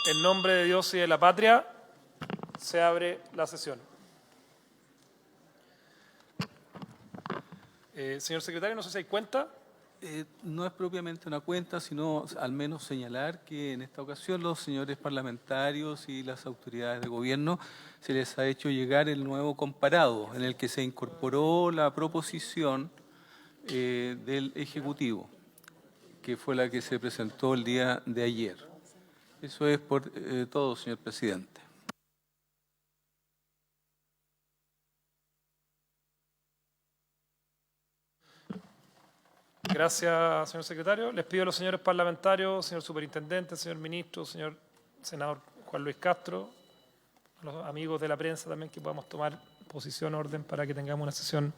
En nombre de Dios y de la patria, se abre la sesión. Señor secretario, no sé si hay cuenta. No es propiamente una cuenta, sino al menos señalar que en esta ocasión los señores parlamentarios y las autoridades de gobierno se les ha hecho llegar el nuevo comparado, en el que se incorporó la proposición del Ejecutivo, que fue la que se presentó el día de ayer. Eso es por todo, señor presidente. Gracias, señor secretario. Les pido a los señores parlamentarios, señor superintendente, señor ministro, señor senador Juan Luis Castro, a los amigos de la prensa también, que podamos tomar posición, orden, para que tengamos una sesión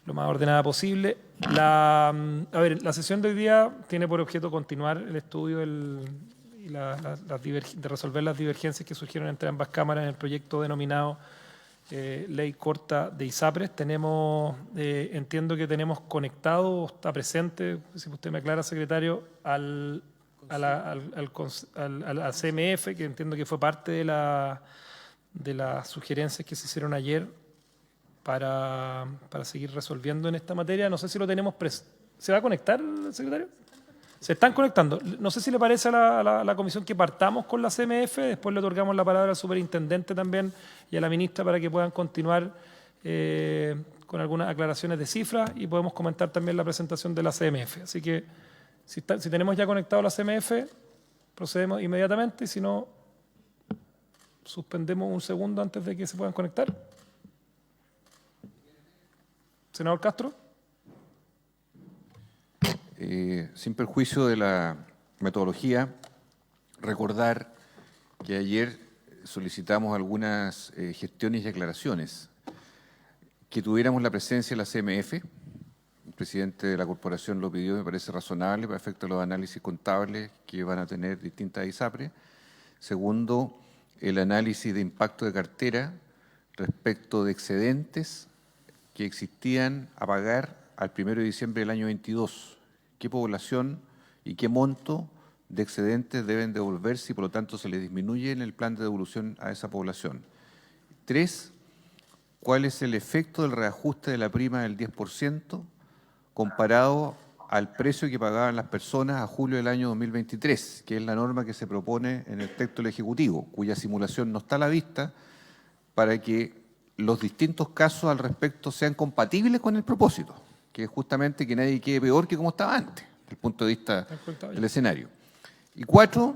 lo más ordenada posible. La sesión de hoy día tiene por objeto continuar el estudio de resolver las divergencias que surgieron entre ambas cámaras en el proyecto denominado Ley Corta de ISAPRES. Entiendo que tenemos conectado, está presente, si usted me aclara, secretario, a la CMF, que entiendo que fue parte de las sugerencias que se hicieron ayer para seguir resolviendo en esta materia. No sé si lo tenemos ¿Se va a conectar, secretario? Se están conectando. No sé si le parece a la comisión que partamos con la CMF, después le otorgamos la palabra al superintendente también y a la ministra para que puedan continuar con algunas aclaraciones de cifras, y podemos comentar también la presentación de la CMF. Así que si tenemos ya conectado la CMF, procedemos inmediatamente, y si no, suspendemos un segundo antes de que se puedan conectar. Senador Castro. Sin perjuicio de la metodología, recordar que ayer solicitamos algunas gestiones y aclaraciones, que tuviéramos la presencia de la CMF. El presidente de la corporación lo pidió, me parece razonable para efecto de los análisis contables que van a tener distintas ISAPRES. Segundo, el análisis de impacto de cartera respecto de excedentes que existían a pagar al 1 de diciembre del año 22. ¿Qué población y qué monto de excedentes deben devolverse y por lo tanto se les disminuye en el plan de devolución a esa población? 3, ¿cuál es el efecto del reajuste de la prima del 10% comparado al precio que pagaban las personas a julio del año 2023, que es la norma que se propone en el texto del Ejecutivo, cuya simulación no está a la vista, para que los distintos casos al respecto sean compatibles con el propósito, que es justamente que nadie quede peor que como estaba antes, desde el punto de vista del escenario? Y 4,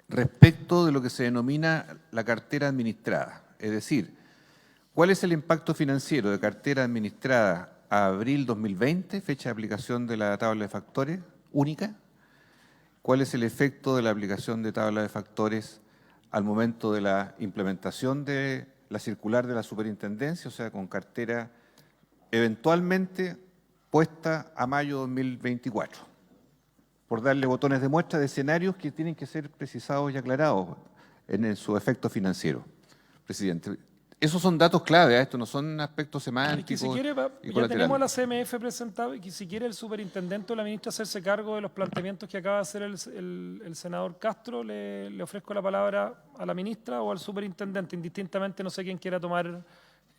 respecto de lo que se denomina la cartera administrada, es decir, ¿cuál es el impacto financiero de cartera administrada a abril 2020, fecha de aplicación de la tabla de factores única? ¿Cuál es el efecto de la aplicación de tabla de factores al momento de la implementación de la circular de la superintendencia, o sea, con cartera eventualmente puesta a mayo 2024, por darle botones de muestra de escenarios que tienen que ser precisados y aclarados en su efecto financiero? Presidente, esos son datos clave, esto no son aspectos semánticos. Y si quiere, ya tenemos a la CMF presentado, y que si quiere el superintendente o la ministra hacerse cargo de los planteamientos que acaba de hacer el senador Castro, le ofrezco la palabra a la ministra o al superintendente, indistintamente. No sé quién quiera tomar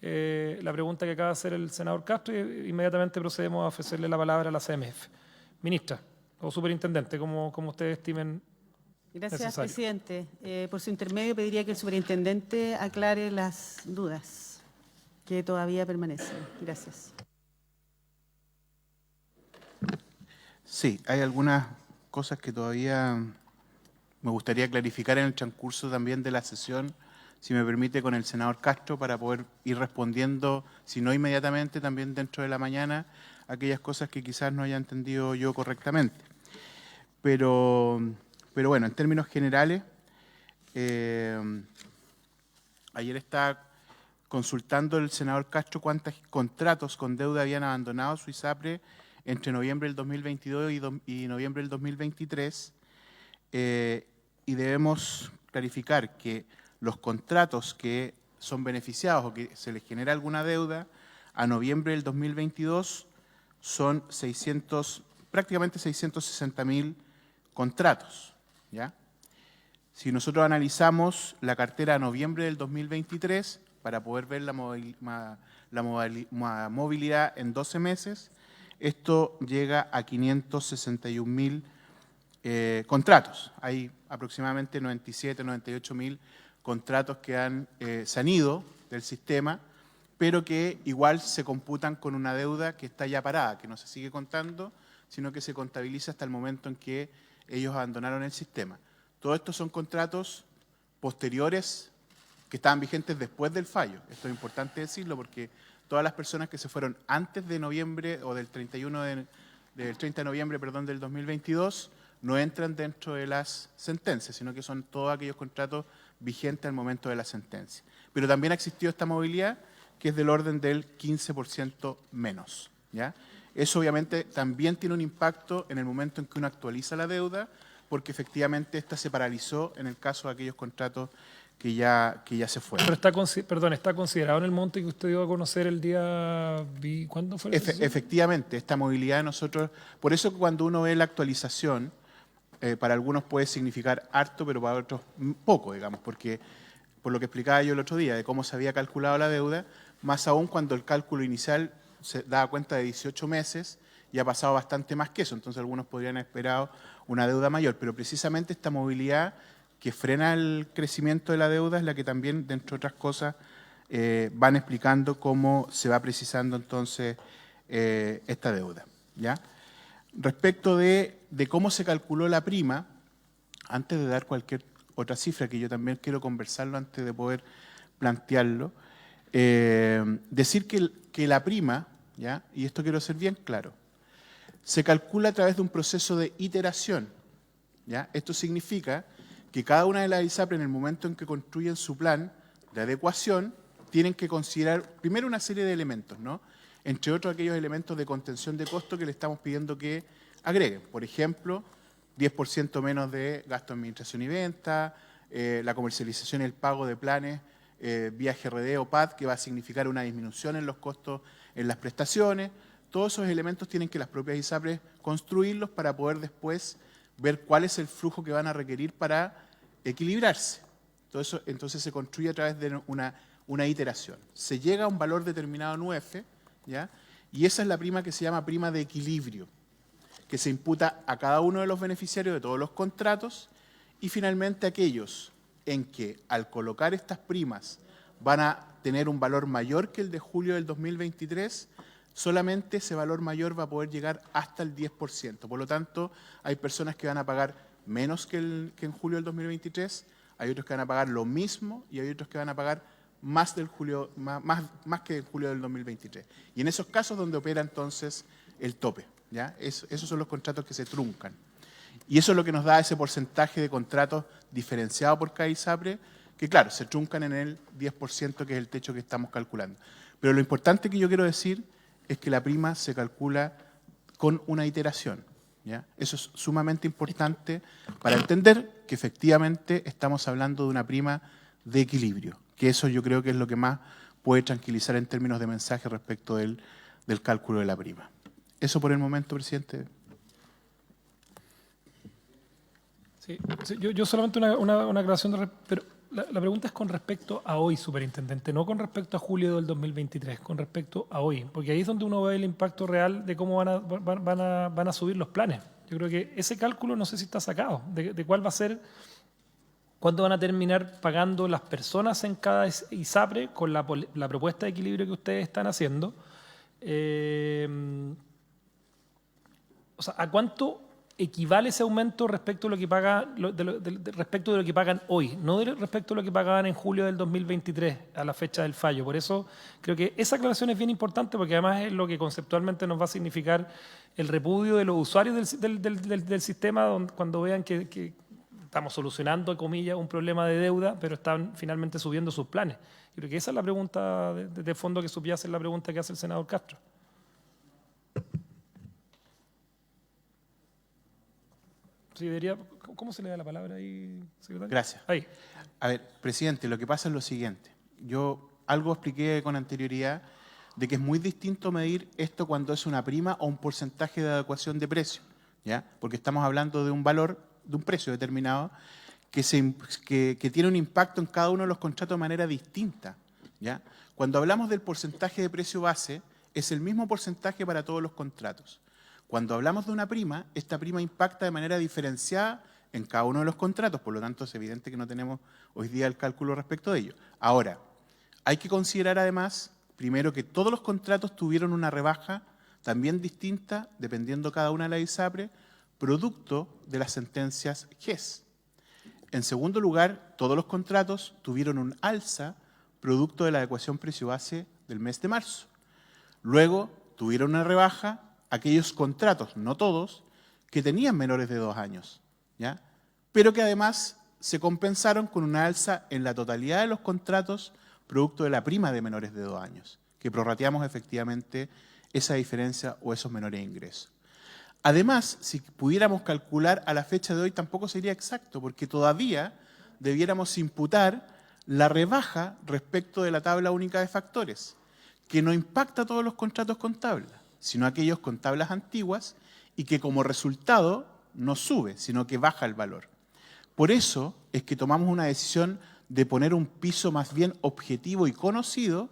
la pregunta que acaba de hacer el senador Castro, y inmediatamente procedemos a ofrecerle la palabra a la CMF. Ministra o superintendente, como ustedes estimen. Gracias, necesario. presidente. Por su intermedio pediría que el superintendente aclare las dudas que todavía permanecen. Gracias. Sí, hay algunas cosas que todavía me gustaría clarificar en el transcurso también de la sesión, si me permite, con el senador Castro, para poder ir respondiendo, si no inmediatamente, también dentro de la mañana, aquellas cosas que quizás no haya entendido yo correctamente. Pero bueno, en términos generales, ayer estaba consultando el senador Castro cuántos contratos con deuda habían abandonado su ISAPRE entre noviembre del 2022 y noviembre del 2023, y debemos clarificar que los contratos que son beneficiados o que se les genera alguna deuda a noviembre del 2022 son prácticamente 660.000 contratos, ¿ya? Si nosotros analizamos la cartera a noviembre del 2023, para poder ver la movilidad en 12 meses, esto llega a 561.000 contratos. Hay aproximadamente 97, 98.000 contratos que se han ido del sistema, pero que igual se computan con una deuda que está ya parada, que no se sigue contando, sino que se contabiliza hasta el momento en que ellos abandonaron el sistema. Todos estos son contratos posteriores que estaban vigentes después del fallo. Esto es importante decirlo porque todas las personas que se fueron antes de noviembre o del 30 de noviembre, del 2022 no entran dentro de las sentencias, sino que son todos aquellos contratos vigentes al momento de la sentencia. Pero también ha existido esta movilidad que es del orden del 15% menos, ¿ya? Eso obviamente también tiene un impacto en el momento en que uno actualiza la deuda, porque efectivamente esta se paralizó en el caso de aquellos contratos que ya se fueron. Pero está considerado en el monte que usted dio a conocer el día... ¿Cuándo fue? Efectivamente, esta movilidad de nosotros... Por eso cuando uno ve la actualización, para algunos puede significar harto, pero para otros poco, digamos, porque por lo que explicaba yo el otro día, de cómo se había calculado la deuda, más aún cuando el cálculo inicial se daba cuenta de 18 meses y ha pasado bastante más que eso, entonces algunos podrían haber esperado una deuda mayor, pero precisamente esta movilidad que frena el crecimiento de la deuda es la que también, dentro de otras cosas, van explicando cómo se va precisando entonces esta deuda, ¿ya? Respecto de cómo se calculó la prima, antes de dar cualquier otra cifra, que yo también quiero conversarlo antes de poder plantearlo, decir que la prima, ¿ya? Y esto quiero ser bien claro, se calcula a través de un proceso de iteración, ¿ya? Esto significa que cada una de las ISAPRE en el momento en que construyen su plan de adecuación tienen que considerar primero una serie de elementos, ¿no? Entre otros aquellos elementos de contención de costo que le estamos pidiendo que agreguen. Por ejemplo, 10% menos de gasto de administración y venta, la comercialización y el pago de planes vía GRD o PAD, que va a significar una disminución en los costos en las prestaciones. Todos esos elementos tienen que las propias ISAPRES construirlos para poder después ver cuál es el flujo que van a requerir para equilibrarse. Todo eso entonces se construye a través de una iteración. Se llega a un valor determinado en UF, ¿ya? Y esa es la prima que se llama prima de equilibrio, que se imputa a cada uno de los beneficiarios de todos los contratos y finalmente aquellos en que al colocar estas primas van a tener un valor mayor que el de julio del 2023, solamente ese valor mayor va a poder llegar hasta el 10%. Por lo tanto, hay personas que van a pagar menos que en julio del 2023, hay otros que van a pagar lo mismo y hay otros que van a pagar más que en julio del 2023. Y en esos casos donde opera entonces el tope, ¿ya? Esos son los contratos que se truncan. Y eso es lo que nos da ese porcentaje de contratos diferenciado por cada ISAPRE, que claro, se truncan en el 10%, que es el techo que estamos calculando. Pero lo importante que yo quiero decir es que la prima se calcula con una iteración, ¿ya? Eso es sumamente importante para entender que efectivamente estamos hablando de una prima de equilibrio, que eso yo creo que es lo que más puede tranquilizar en términos de mensaje respecto del cálculo de la prima. Eso por el momento, presidente. Sí, yo solamente una aclaración, pero la pregunta es con respecto a hoy, superintendente, no con respecto a julio del 2023, con respecto a hoy, porque ahí es donde uno ve el impacto real de cómo van a subir los planes. Yo creo que ese cálculo no sé si está sacado, de cuál va a ser, cuánto van a terminar pagando las personas en cada ISAPRE con la propuesta de equilibrio que ustedes están haciendo. O sea, ¿a cuánto equivale ese aumento respecto a lo que respecto de lo que pagan hoy, no respecto a lo que pagaban en julio del 2023 a la fecha del fallo? Por eso creo que esa aclaración es bien importante, porque además es lo que conceptualmente nos va a significar el repudio de los usuarios del sistema cuando vean que estamos solucionando, comillas, un problema de deuda, pero están finalmente subiendo sus planes. Yo creo que esa es la pregunta de fondo que subyace, es la pregunta que hace el senador Castro. Sí, ¿cómo se le da la palabra ahí, secretario? Gracias. Ahí. A ver, presidente, lo que pasa es lo siguiente. Yo algo expliqué con anterioridad de que es muy distinto medir esto cuando es una prima o un porcentaje de adecuación de precio, ¿ya? Porque estamos hablando de un valor, de un precio determinado, que tiene un impacto en cada uno de los contratos de manera distinta, ¿ya? Cuando hablamos del porcentaje de precio base, es el mismo porcentaje para todos los contratos. Cuando hablamos de una prima, esta prima impacta de manera diferenciada en cada uno de los contratos, por lo tanto es evidente que no tenemos hoy día el cálculo respecto de ello. Ahora, hay que considerar además, primero, que todos los contratos tuvieron una rebaja también distinta, dependiendo cada una de las ISAPRE, producto de las sentencias GES. En segundo lugar, todos los contratos tuvieron un alza producto de la adecuación precio-base del mes de marzo. Luego, tuvieron una rebaja aquellos contratos, no todos, que tenían menores de 2 años, ¿ya? Pero que además se compensaron con una alza en la totalidad de los contratos producto de la prima de menores de 2 años, que prorrateamos efectivamente esa diferencia o esos menores ingresos. Además, si pudiéramos calcular a la fecha de hoy, tampoco sería exacto, porque todavía debiéramos imputar la rebaja respecto de la tabla única de factores, que no impacta a todos los contratos con tabla, sino aquellos con tablas antiguas y que como resultado no sube, sino que baja el valor. Por eso es que tomamos una decisión de poner un piso más bien objetivo y conocido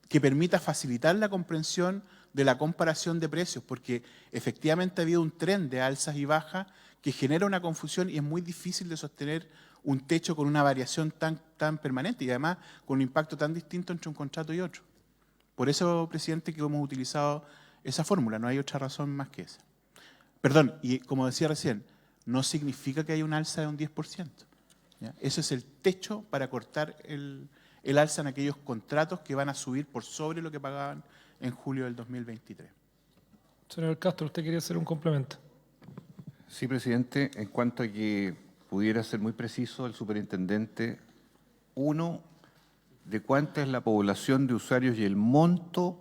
que permita facilitar la comprensión de la comparación de precios, porque efectivamente ha habido un tren de alzas y bajas que genera una confusión y es muy difícil de sostener un techo con una variación tan permanente y además con un impacto tan distinto entre un contrato y otro. Por eso, presidente, que hemos utilizado esa fórmula, no hay otra razón más que esa. Perdón, y como decía recién, no significa que haya un alza de un 10%. ¿Ya? Eso es el techo para cortar el alza en aquellos contratos que van a subir por sobre lo que pagaban en julio del 2023. Señor Castro, usted quería hacer un complemento. Sí, presidente, en cuanto a que pudiera ser muy preciso el superintendente, uno, de cuánta es la población de usuarios y el monto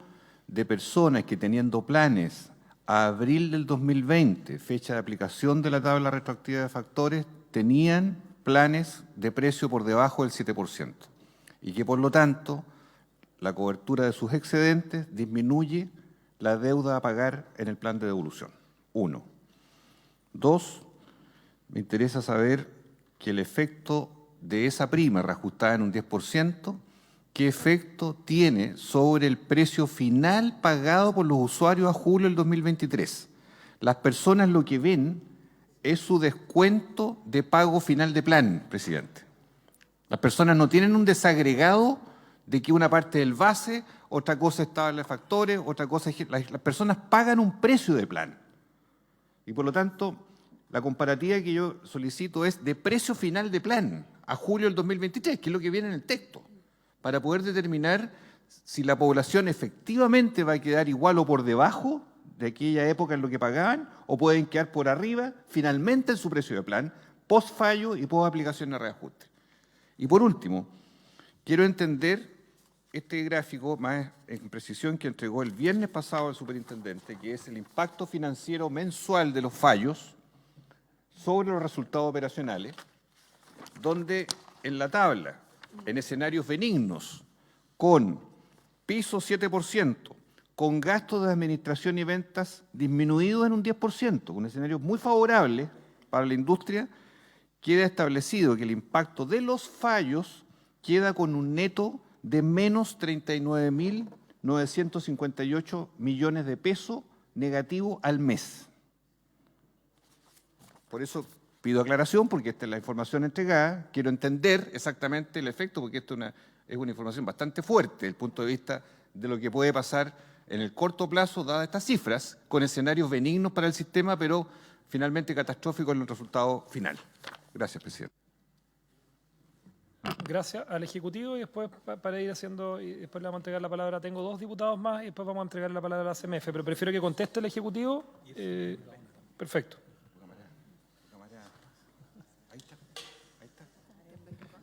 de personas que teniendo planes a abril del 2020, fecha de aplicación de la tabla retroactiva de factores, tenían planes de precio por debajo del 7% y que por lo tanto la cobertura de sus excedentes disminuye la deuda a pagar en el plan de devolución. 1. 2. Me interesa saber que el efecto de esa prima reajustada en un 10%, ¿qué efecto tiene sobre el precio final pagado por los usuarios a julio del 2023? Las personas lo que ven es su descuento de pago final de plan, presidente. Las personas no tienen un desagregado de que una parte del base, otra cosa es tabla de factores, otra cosa es... Las personas pagan un precio de plan. Y por lo tanto, la comparativa que yo solicito es de precio final de plan a julio del 2023, que es lo que viene en el texto, para poder determinar si la población efectivamente va a quedar igual o por debajo de aquella época en lo que pagaban, o pueden quedar por arriba finalmente en su precio de plan, post fallo y post aplicación de reajuste. Y por último, quiero entender este gráfico más en precisión que entregó el viernes pasado el superintendente, que es el impacto financiero mensual de los fallos sobre los resultados operacionales, donde en la tabla, en escenarios benignos, con piso 7%, con gastos de administración y ventas disminuidos en un 10%, un escenario muy favorable para la industria, queda establecido que el impacto de los fallos queda con un neto de menos 39.958 millones de pesos negativo al mes. Por eso pido aclaración, porque esta es la información entregada. Quiero entender exactamente el efecto, porque esto es una información bastante fuerte desde el punto de vista de lo que puede pasar en el corto plazo, dadas estas cifras, con escenarios benignos para el sistema, pero finalmente catastróficos en el resultado final. Gracias, presidente. Gracias al Ejecutivo y después para ir haciendo, y después le vamos a entregar la palabra. Tengo 2 diputados más y después vamos a entregar la palabra a la CMF, pero prefiero que conteste el Ejecutivo. Perfecto.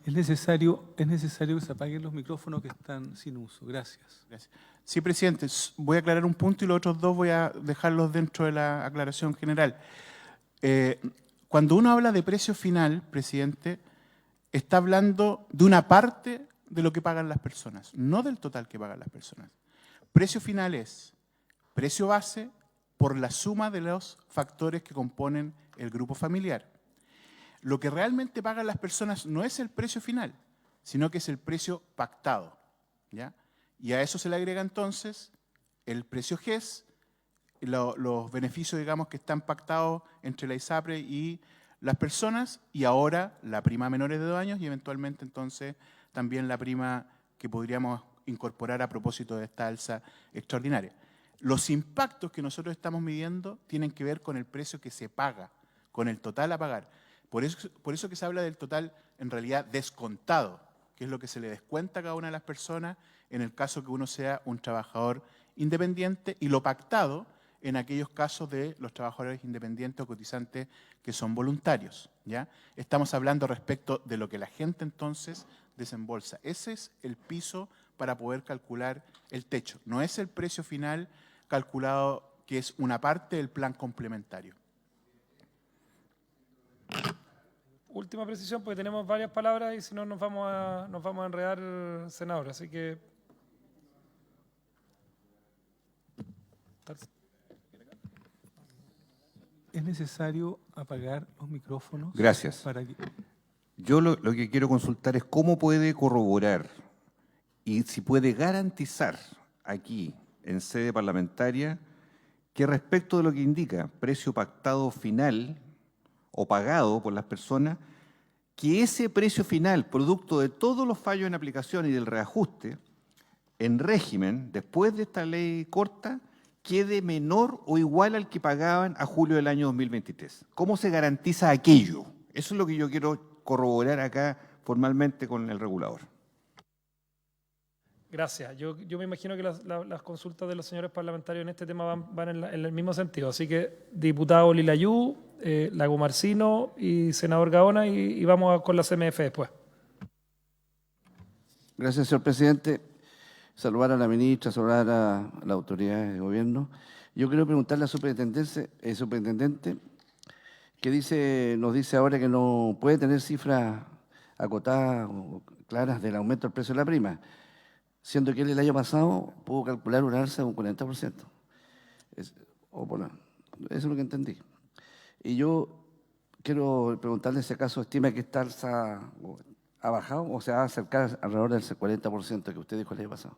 Es necesario que se apaguen los micrófonos que están sin uso. Gracias. Gracias. Sí, presidente, voy a aclarar un punto y los otros 2 voy a dejarlos dentro de la aclaración general. Cuando uno habla de precio final, presidente, está hablando de una parte de lo que pagan las personas, no del total que pagan las personas. Precio final es precio base por la suma de los factores que componen el grupo familiar. Lo que realmente pagan las personas no es el precio final, sino que es el precio pactado, ¿ya? Y a eso se le agrega entonces el precio GES, los beneficios, digamos, que están pactados entre la ISAPRE y las personas, y ahora la prima a menores de 2 años y eventualmente entonces también la prima que podríamos incorporar a propósito de esta alza extraordinaria. Los impactos que nosotros estamos midiendo tienen que ver con el precio que se paga, con el total a pagar. Por eso que se habla del total en realidad descontado, que es lo que se le descuenta a cada una de las personas en el caso que uno sea un trabajador independiente, y lo pactado en aquellos casos de los trabajadores independientes o cotizantes que son voluntarios, ¿ya? Estamos hablando respecto de lo que la gente entonces desembolsa. Ese es el piso para poder calcular el techo. No es el precio final calculado, que es una parte del plan complementario. Última precisión, porque tenemos varias palabras y si no nos vamos a enredar, senador. Así que... ¿Es necesario apagar los micrófonos? Gracias. Para que... Yo lo que quiero consultar es cómo puede corroborar y si puede garantizar aquí, en sede parlamentaria, que respecto de lo que indica precio pactado final o pagado por las personas, que ese precio final, producto de todos los fallos en aplicación y del reajuste, en régimen, después de esta ley corta, quede menor o igual al que pagaban a julio del año 2023. ¿Cómo se garantiza aquello? Eso es lo que yo quiero corroborar acá formalmente con el regulador. Gracias. Yo me imagino que las consultas de los señores parlamentarios en este tema van en el mismo sentido. Así que, diputado Lilayú, Lagomarsino y senador Gaona, y vamos con la CMF después. Gracias, señor presidente. Saludar a la ministra, saludar a las autoridades de gobierno. Yo quiero preguntarle al superintendente que nos dice ahora que no puede tener cifras acotadas o claras del aumento del precio de la prima, siendo que él el año pasado pudo calcular un alza de un 40%. Eso es lo que entendí. Y yo quiero preguntarle si acaso estima que esta alza ha bajado o se va a acercar alrededor del 40% que usted dijo el año pasado.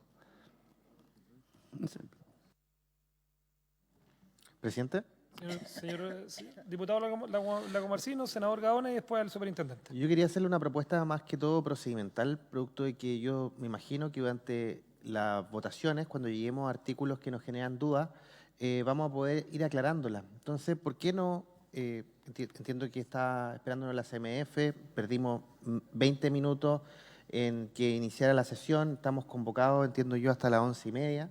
Presidente. Diputado Lagomarsino, senador Gaona y después al superintendente. Yo quería hacerle una propuesta más que todo procedimental, producto de que yo me imagino que durante las votaciones, cuando lleguemos a artículos que nos generan dudas, vamos a poder ir aclarándolas. Entonces, ¿por qué no? Entiendo que está esperándonos la CMF, perdimos 20 minutos en que iniciara la sesión, estamos convocados, entiendo yo, hasta las 11:30.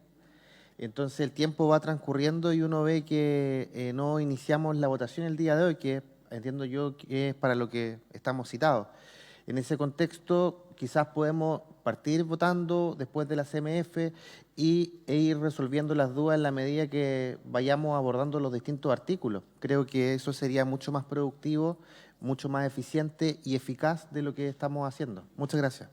Entonces el tiempo va transcurriendo y uno ve que no iniciamos la votación el día de hoy, que entiendo yo que es para lo que estamos citados. En ese contexto, quizás podemos partir votando después de la CMF e ir resolviendo las dudas en la medida que vayamos abordando los distintos artículos. Creo que eso sería mucho más productivo, mucho más eficiente y eficaz de lo que estamos haciendo. Muchas gracias.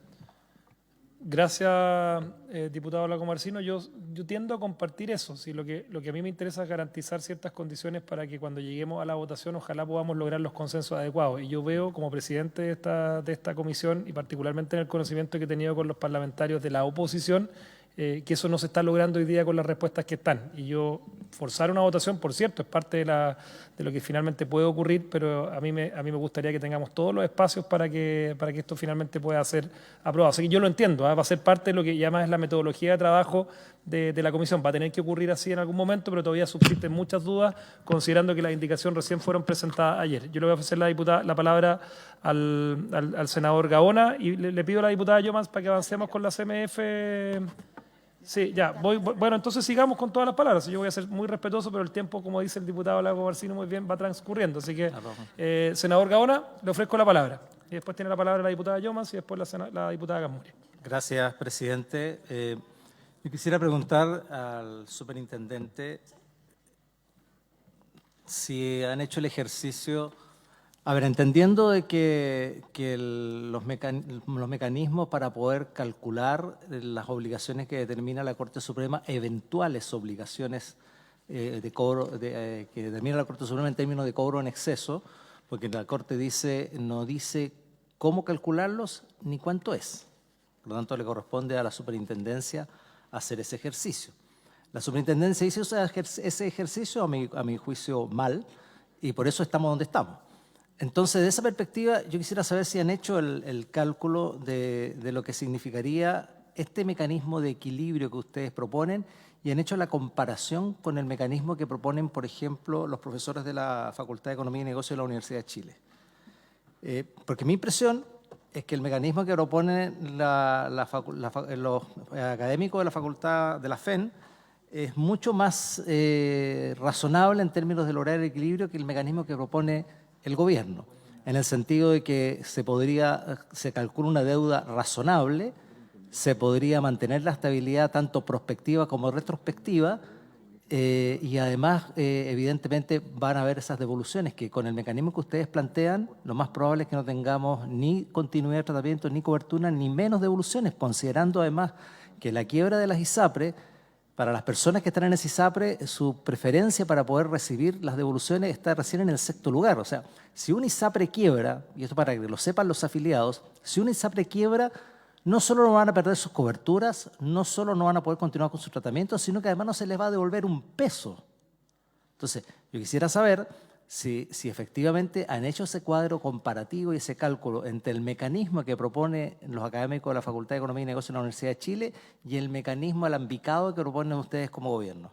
Gracias, diputado Lagomarsino. Yo tiendo a compartir eso. Sí, lo que a mí me interesa es garantizar ciertas condiciones para que cuando lleguemos a la votación ojalá podamos lograr los consensos adecuados. Y yo veo como presidente de esta comisión y particularmente en el conocimiento que he tenido con los parlamentarios de la oposición, que eso no se está logrando hoy día con las respuestas que están. Y yo forzar una votación, por cierto, es parte de lo que finalmente puede ocurrir, pero a mí me gustaría que tengamos todos los espacios para que esto finalmente pueda ser aprobado. Así que yo lo entiendo, va a ser parte de lo que llama es la metodología de trabajo de la comisión. Va a tener que ocurrir así en algún momento, pero todavía subsisten muchas dudas, considerando que las indicaciones recién fueron presentadas ayer. Yo le voy a ofrecer la palabra al senador Gaona y le pido a la diputada Yomans para que avancemos con la CMF. Sí, ya, bueno, entonces sigamos con todas las palabras. Yo voy a ser muy respetuoso, pero el tiempo, como dice el diputado Lagomarsino muy bien, va transcurriendo. Así que, senador Gaona, le ofrezco la palabra. Y después tiene la palabra la diputada Yomans y después la diputada Gasmuri. Gracias, presidente. Yo quisiera preguntar al superintendente si han hecho el ejercicio. A ver, entendiendo de que los mecanismos para poder calcular las obligaciones que determina la Corte Suprema, eventuales obligaciones de cobro que determina la Corte Suprema en términos de cobro en exceso, porque la Corte no dice cómo calcularlos ni cuánto es. Por lo tanto, le corresponde a la superintendencia hacer ese ejercicio. La superintendencia hizo ese ejercicio, a mi juicio, mal, y por eso estamos donde estamos. Entonces, de esa perspectiva, yo quisiera saber si han hecho el cálculo de lo que significaría este mecanismo de equilibrio que ustedes proponen y han hecho la comparación con el mecanismo que proponen, por ejemplo, los profesores de la Facultad de Economía y Negocios de la Universidad de Chile. Porque mi impresión es que el mecanismo que proponen los académicos de la Facultad de la FEN es mucho más razonable en términos de lograr el equilibrio que el mecanismo que propone el gobierno, en el sentido de que se calcula una deuda razonable, se podría mantener la estabilidad tanto prospectiva como retrospectiva, y además, evidentemente, van a haber esas devoluciones que con el mecanismo que ustedes plantean, lo más probable es que no tengamos ni continuidad de tratamiento, ni cobertura, ni menos devoluciones, considerando además que la quiebra de las ISAPRE, para las personas que están en ese ISAPRE, su preferencia para poder recibir las devoluciones está recién en el 6º lugar. O sea, si un ISAPRE quiebra, y esto para que lo sepan los afiliados, si un ISAPRE quiebra, no solo no van a perder sus coberturas, no solo no van a poder continuar con su tratamiento, sino que además no se les va a devolver un peso. Entonces, yo quisiera saber si efectivamente han hecho ese cuadro comparativo y ese cálculo entre el mecanismo que proponen los académicos de la Facultad de Economía y Negocios de la Universidad de Chile y el mecanismo alambicado que proponen ustedes como gobierno.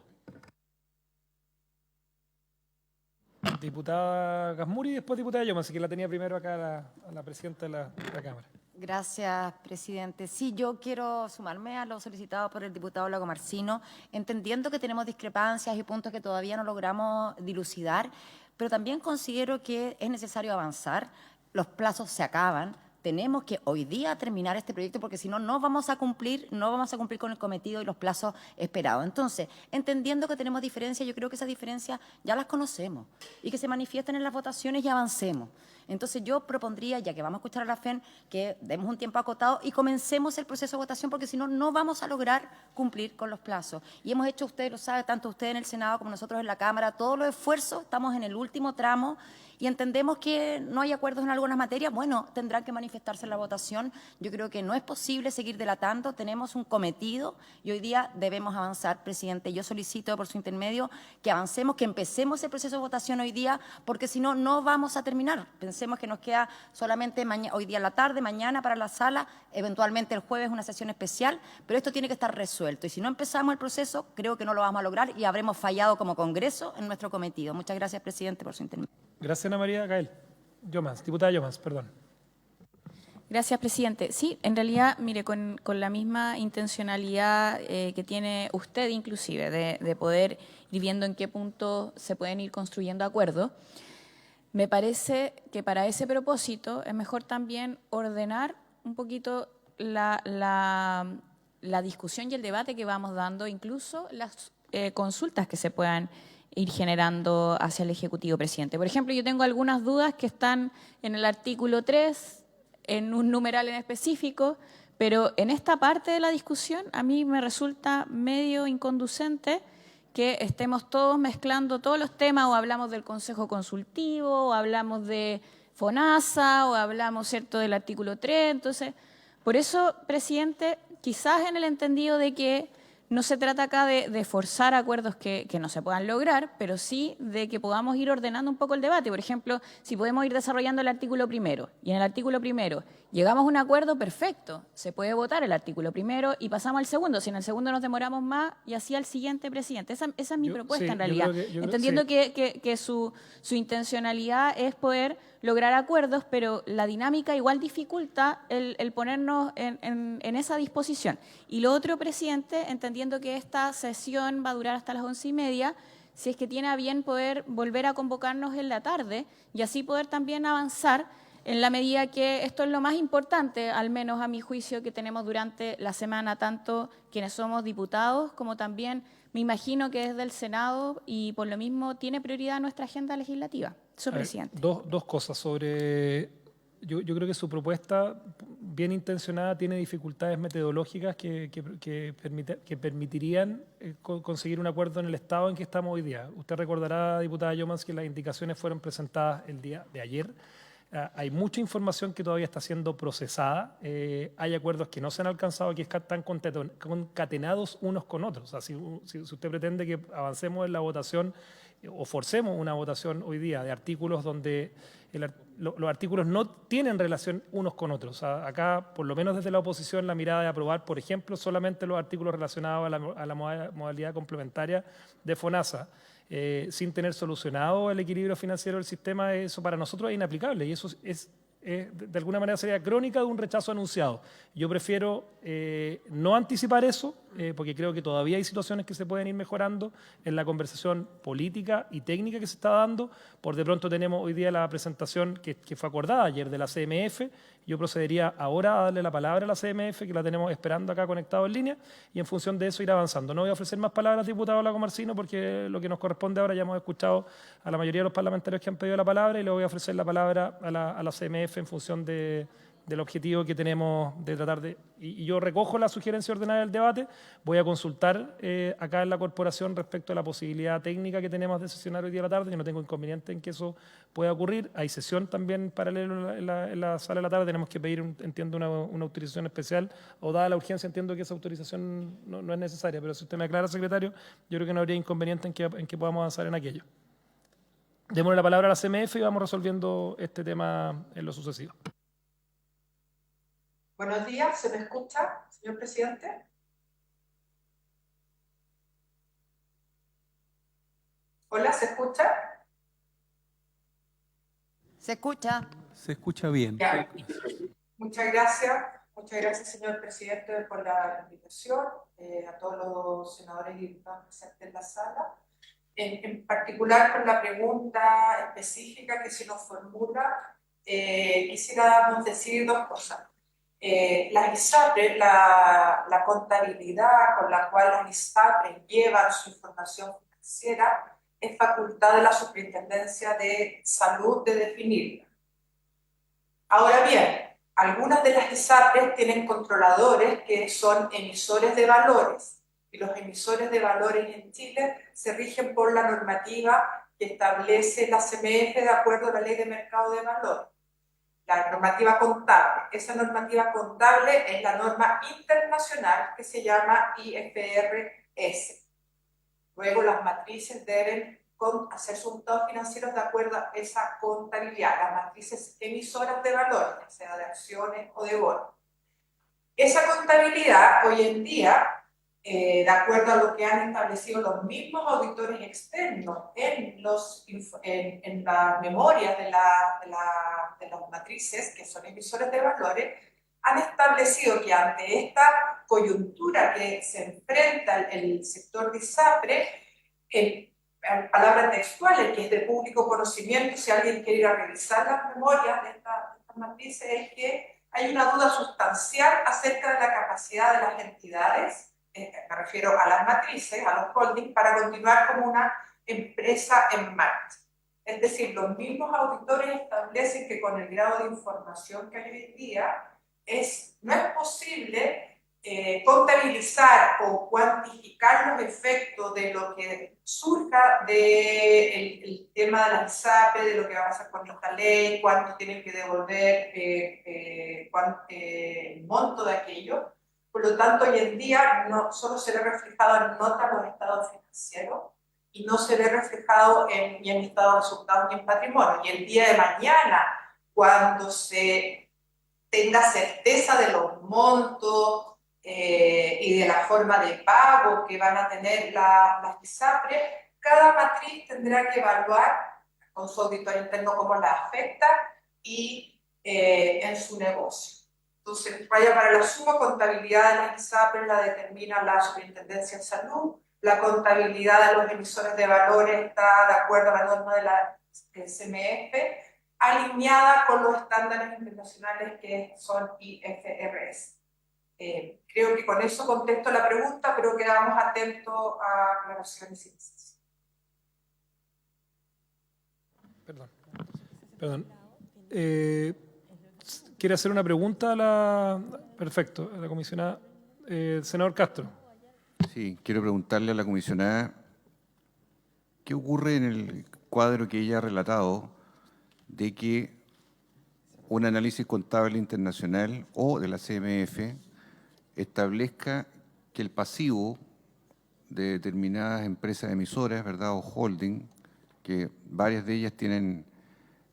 Diputada Gasmuri y después diputada Lloma, así que la tenía primero acá la presidenta de la Cámara. Gracias, presidente. Sí, yo quiero sumarme a lo solicitado por el diputado Lagomarsino, entendiendo que tenemos discrepancias y puntos que todavía no logramos dilucidar, pero también considero que es necesario avanzar, los plazos se acaban, tenemos que hoy día terminar este proyecto porque si no, no vamos a cumplir con el cometido y los plazos esperados. Entonces, entendiendo que tenemos diferencias, yo creo que esas diferencias ya las conocemos y que se manifiesten en las votaciones y avancemos. Entonces, yo propondría, ya que vamos a escuchar a la FEN, que demos un tiempo acotado y comencemos el proceso de votación porque si no, no vamos a lograr cumplir con los plazos. Y hemos hecho, usted lo sabe, tanto usted en el Senado como nosotros en la Cámara, todos los esfuerzos, estamos en el último tramo y entendemos que no hay acuerdos en algunas materias, bueno, tendrán que manifestarse en la votación. Yo creo que no es posible seguir dilatando, tenemos un cometido y hoy día debemos avanzar, presidente. Yo solicito por su intermedio que avancemos, que empecemos el proceso de votación hoy día, porque si no, no vamos a terminar. Pensemos que nos queda solamente hoy día en la tarde, mañana para la sala, eventualmente el jueves una sesión especial, pero esto tiene que estar resuelto. Y si no empezamos el proceso, creo que no lo vamos a lograr y habremos fallado como Congreso en nuestro cometido. Muchas gracias, presidente, por su intermedio. Gracias, Ana María. Gael. Llomas, diputada Llomas, perdón. Gracias, presidente. Sí, en realidad, mire, con la misma intencionalidad que tiene usted inclusive de poder ir viendo en qué punto se pueden ir construyendo acuerdos, me parece que para ese propósito es mejor también ordenar un poquito la discusión y el debate que vamos dando, incluso las consultas que se puedan ir generando hacia el Ejecutivo, presidente. Por ejemplo, yo tengo algunas dudas que están en el artículo 3, en un numeral en específico, pero en esta parte de la discusión a mí me resulta medio inconducente que estemos todos mezclando todos los temas, o hablamos del Consejo Consultivo, o hablamos de FONASA, o hablamos, ¿cierto?, del artículo 3. Entonces, por eso, presidente, quizás en el entendido de que no se trata acá de forzar acuerdos que no se puedan lograr, pero sí de que podamos ir ordenando un poco el debate. Por ejemplo, si podemos ir desarrollando el artículo primero, y en el artículo primero llegamos a un acuerdo, perfecto, se puede votar el artículo primero y pasamos al segundo. Si en el segundo nos demoramos más, y así al siguiente, presidente. Esa es mi propuesta, en realidad. Entendiendo que su intencionalidad es poder lograr acuerdos, pero la dinámica igual dificulta el ponernos en esa disposición. Y lo otro, presidente, entendiendo que esta sesión va a durar hasta las 11:30, si es que tiene a bien poder volver a convocarnos en la tarde y así poder también avanzar en la medida que esto es lo más importante, al menos a mi juicio, que tenemos durante la semana, tanto quienes somos diputados como también me imagino que desde el Senado, y por lo mismo tiene prioridad nuestra agenda legislativa. Presidente. Dos cosas sobre yo creo que su propuesta, bien intencionada, tiene dificultades metodológicas que permitirían conseguir un acuerdo en el estado en que estamos hoy día. Usted recordará, diputada Yomans, que las indicaciones fueron presentadas el día de ayer. Hay mucha información que todavía está siendo procesada. Hay acuerdos que no se han alcanzado, que están concatenados unos con otros. O sea, si usted pretende que avancemos en la votación o forcemos una votación hoy día de artículos donde los artículos no tienen relación unos con otros. O sea, acá, por lo menos desde la oposición, la mirada de aprobar, por ejemplo, solamente los artículos relacionados a la modalidad complementaria de FONASA, sin tener solucionado el equilibrio financiero del sistema, eso para nosotros es inaplicable y eso de alguna manera sería crónica de un rechazo anunciado. Yo prefiero no anticipar eso, porque creo que todavía hay situaciones que se pueden ir mejorando en la conversación política y técnica que se está dando. Por de pronto tenemos hoy día la presentación que fue acordada ayer de la CMF. Yo procedería ahora a darle la palabra a la CMF, que la tenemos esperando acá conectado en línea, y en función de eso ir avanzando. No voy a ofrecer más palabras, diputado Lago Marcino, porque lo que nos corresponde ahora ya hemos escuchado a la mayoría de los parlamentarios que han pedido la palabra y le voy a ofrecer la palabra a la CMF en función del objetivo que tenemos de tratar de... Y yo recojo la sugerencia ordenada del debate, voy a consultar acá en la corporación respecto a la posibilidad técnica que tenemos de sesionar hoy día a la tarde. Yo no tengo inconveniente en que eso pueda ocurrir. Hay sesión también paralela en la sala de la tarde. Tenemos que pedir, entiendo, una autorización especial, o dada la urgencia, entiendo que esa autorización no es necesaria, pero si usted me aclara, secretario, yo creo que no habría inconveniente en que podamos avanzar en aquello. Démosle la palabra a la CMF y vamos resolviendo este tema en lo sucesivo. Buenos días, ¿se me escucha, señor presidente? Hola, ¿se escucha? Se escucha. Se escucha bien. Ya. Muchas gracias, señor presidente, por la invitación, a todos los senadores y diputados presentes en la sala. En particular, con la pregunta específica que se nos formula, quisiéramos decir dos cosas. Las ISAPRES, la contabilidad con la cual las ISAPRES llevan su información financiera es facultad de la Superintendencia de Salud de definirla. Ahora bien, algunas de las ISAPRES tienen controladores que son emisores de valores, y los emisores de valores en Chile se rigen por la normativa que establece la CMF de acuerdo a la Ley de Mercado de Valores. La normativa contable. Esa normativa contable es la norma internacional que se llama IFRS. Luego las matrices deben hacer sus resultados financieros de acuerdo a esa contabilidad, las matrices emisoras de valores, sea de acciones o de bonos. Esa contabilidad hoy en día, de acuerdo a lo que han establecido los mismos auditores externos en las memorias de las matrices, que son emisores de valores, han establecido que ante esta coyuntura que se enfrenta el sector de ISAPRE, en palabras textuales, que es de público conocimiento, si alguien quiere ir a revisar las memorias de estas matrices, es que hay una duda sustancial acerca de la capacidad de las entidades, me refiero a las matrices, a los holdings, para continuar como una empresa en marcha. Es decir, los mismos auditores establecen que con el grado de información que hay hoy en día, no es posible contabilizar o cuantificar los efectos de lo que surja del tema de la ISAPRE, de lo que va a pasar con esta ley, cuánto tienen que devolver, el monto de aquello. Por lo tanto, hoy en día no solo se ve reflejado en notas los estados financieros y no se ve reflejado ni en estados de resultados ni en patrimonio. Y el día de mañana, cuando se tenga certeza de los montos y de la forma de pago que van a tener las ISAPRE, cada matriz tendrá que evaluar con su auditor interno cómo la afecta y en su negocio. Entonces, vaya para la suma, contabilidad de las ISAPRES la determina la Superintendencia de Salud, la contabilidad de los emisores de valores está de acuerdo a la norma de la CMF, alineada con los estándares internacionales que son IFRS. Creo que con eso contesto la pregunta, pero quedamos atentos a aclaraciones y necesidades. Perdón. ¿Quiere hacer una pregunta a la... Perfecto, a la comisionada. Senador Castro. Sí, quiero preguntarle a la comisionada qué ocurre en el cuadro que ella ha relatado de que un análisis contable internacional o de la CMF establezca que el pasivo de determinadas empresas emisoras, ¿verdad?, o holding, que varias de ellas tienen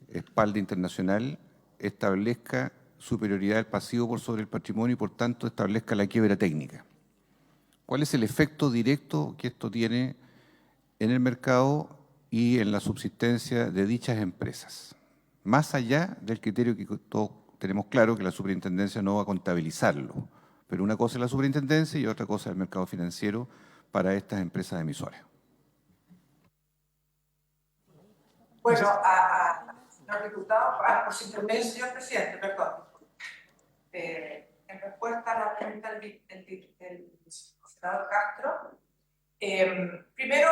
espalda internacional, establezca superioridad del pasivo por sobre el patrimonio y, por tanto, establezca la quiebra técnica. ¿Cuál es el efecto directo que esto tiene en el mercado y en la subsistencia de dichas empresas? Más allá del criterio que todos tenemos claro, que la superintendencia no va a contabilizarlo, pero una cosa es la superintendencia y otra cosa es el mercado financiero para estas empresas emisoras. Bueno, señor diputado, por su intermedio, señor presidente, perdón. En respuesta a la pregunta del senador Castro, primero